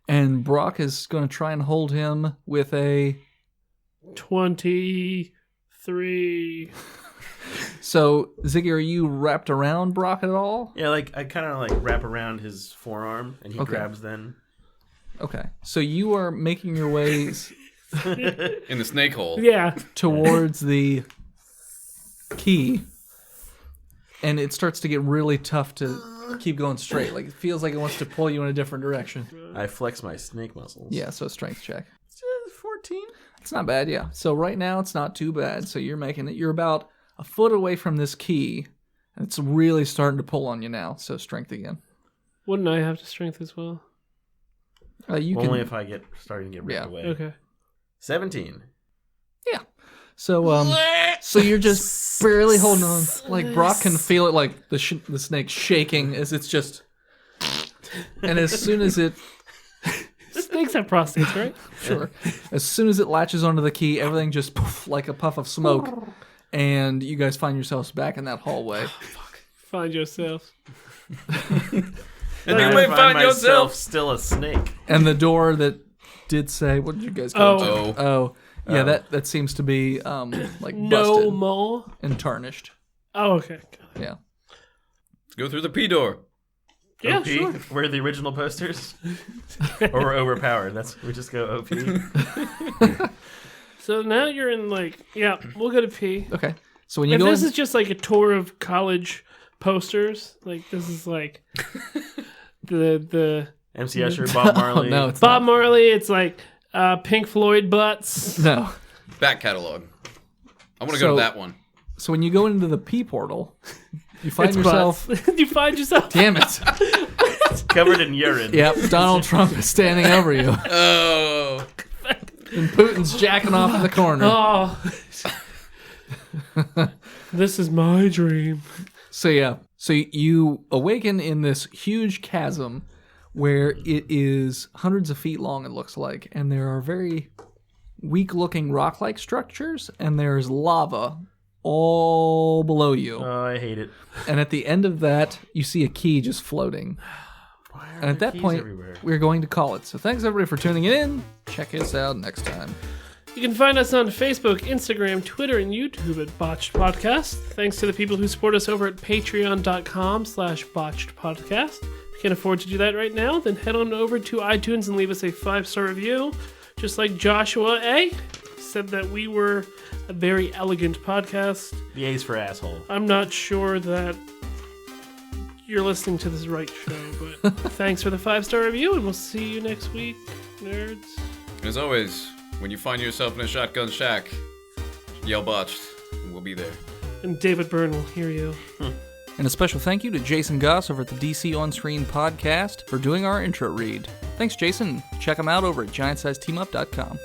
and Brock is going to try and hold him with a... 23. So, Ziggy, are you wrapped around Brock at all? Yeah, like I kind of like wrap around his forearm, and he Okay. grabs then. Okay. So you are making your ways In the snake hole. Yeah. towards the key, and it starts to get really tough to keep going straight. Like, it feels like it wants to pull you in a different direction. I flex my snake muscles. Yeah, so strength check. 14. It's not bad, yeah. So right now it's not too bad. So you're making it. You're about a foot away from this key, and it's really starting to pull on you now. So strength again. Wouldn't I have to strength as well? You Only can. if I get starting to get ripped Yeah. away. Okay. 17. Yeah. So So you're just barely holding on. Like, Brock can feel it, like, the snake shaking as it's just... And as soon as it... Snakes have prostates, right? Sure. As soon as it latches onto the key, everything just poof, like a puff of smoke. And you guys find yourselves back in that hallway. Find yourself. And you I may find find myself yourself- still a snake. And the door that did say... What did you guys go to? Oh. Oh. Yeah, that seems to be, like, No busted more. and tarnished. Oh, okay. Yeah. Let's go through the P door. Yeah, OP? sure. We're the original posters? Or we're overpowered. We just go OP. So now you're in, like, yeah, we'll go to P. Okay. So when you If go this in... is just like a tour of college posters, like this is like the MC Escher, Bob Marley. No, it's Bob not. Marley, it's like Pink Floyd butts. No. Back catalog. I want to So- go to that one. So when you go into the P portal, you find It's yourself... butts. You find yourself. Damn it. Covered in urine. Yep, Donald Trump is standing over you. Oh. And Putin's jacking off in the corner. Oh. This is my dream. So yeah, so you awaken in this huge chasm where it is hundreds of feet long, it looks like, and there are very weak-looking rock-like structures, and there's lava all below you. Oh, I hate it. And at the end of that, you see a key just floating. Why are And at there that keys point, everywhere? we're going to call it. So thanks everybody for tuning in. Check us out next time. You can find us on Facebook, Instagram, Twitter, and YouTube at Botched Podcast. Thanks to the people who support us over at patreon.com/Botched Podcast. If you can't afford to do that right now, then head on over to iTunes and leave us a 5-star review. Just like Joshua A. said that we were a very elegant podcast. The A's for asshole. I'm not sure that you're listening to this right show, but thanks for the 5-star review, and we'll see you next week, nerds. As always, when you find yourself in a shotgun shack, yell botched, and we'll be there. And David Byrne will hear you. And a special thank you to Jason Goss over at the DC On Screen podcast for doing our intro read. Thanks, Jason. Check him out over at giantsizeteamup.com.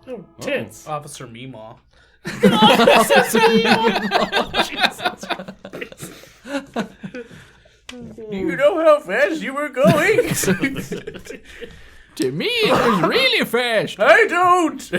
Oh, tits. Officer Meemaw. You know how fast you were going? To me, it was really fast. I don't.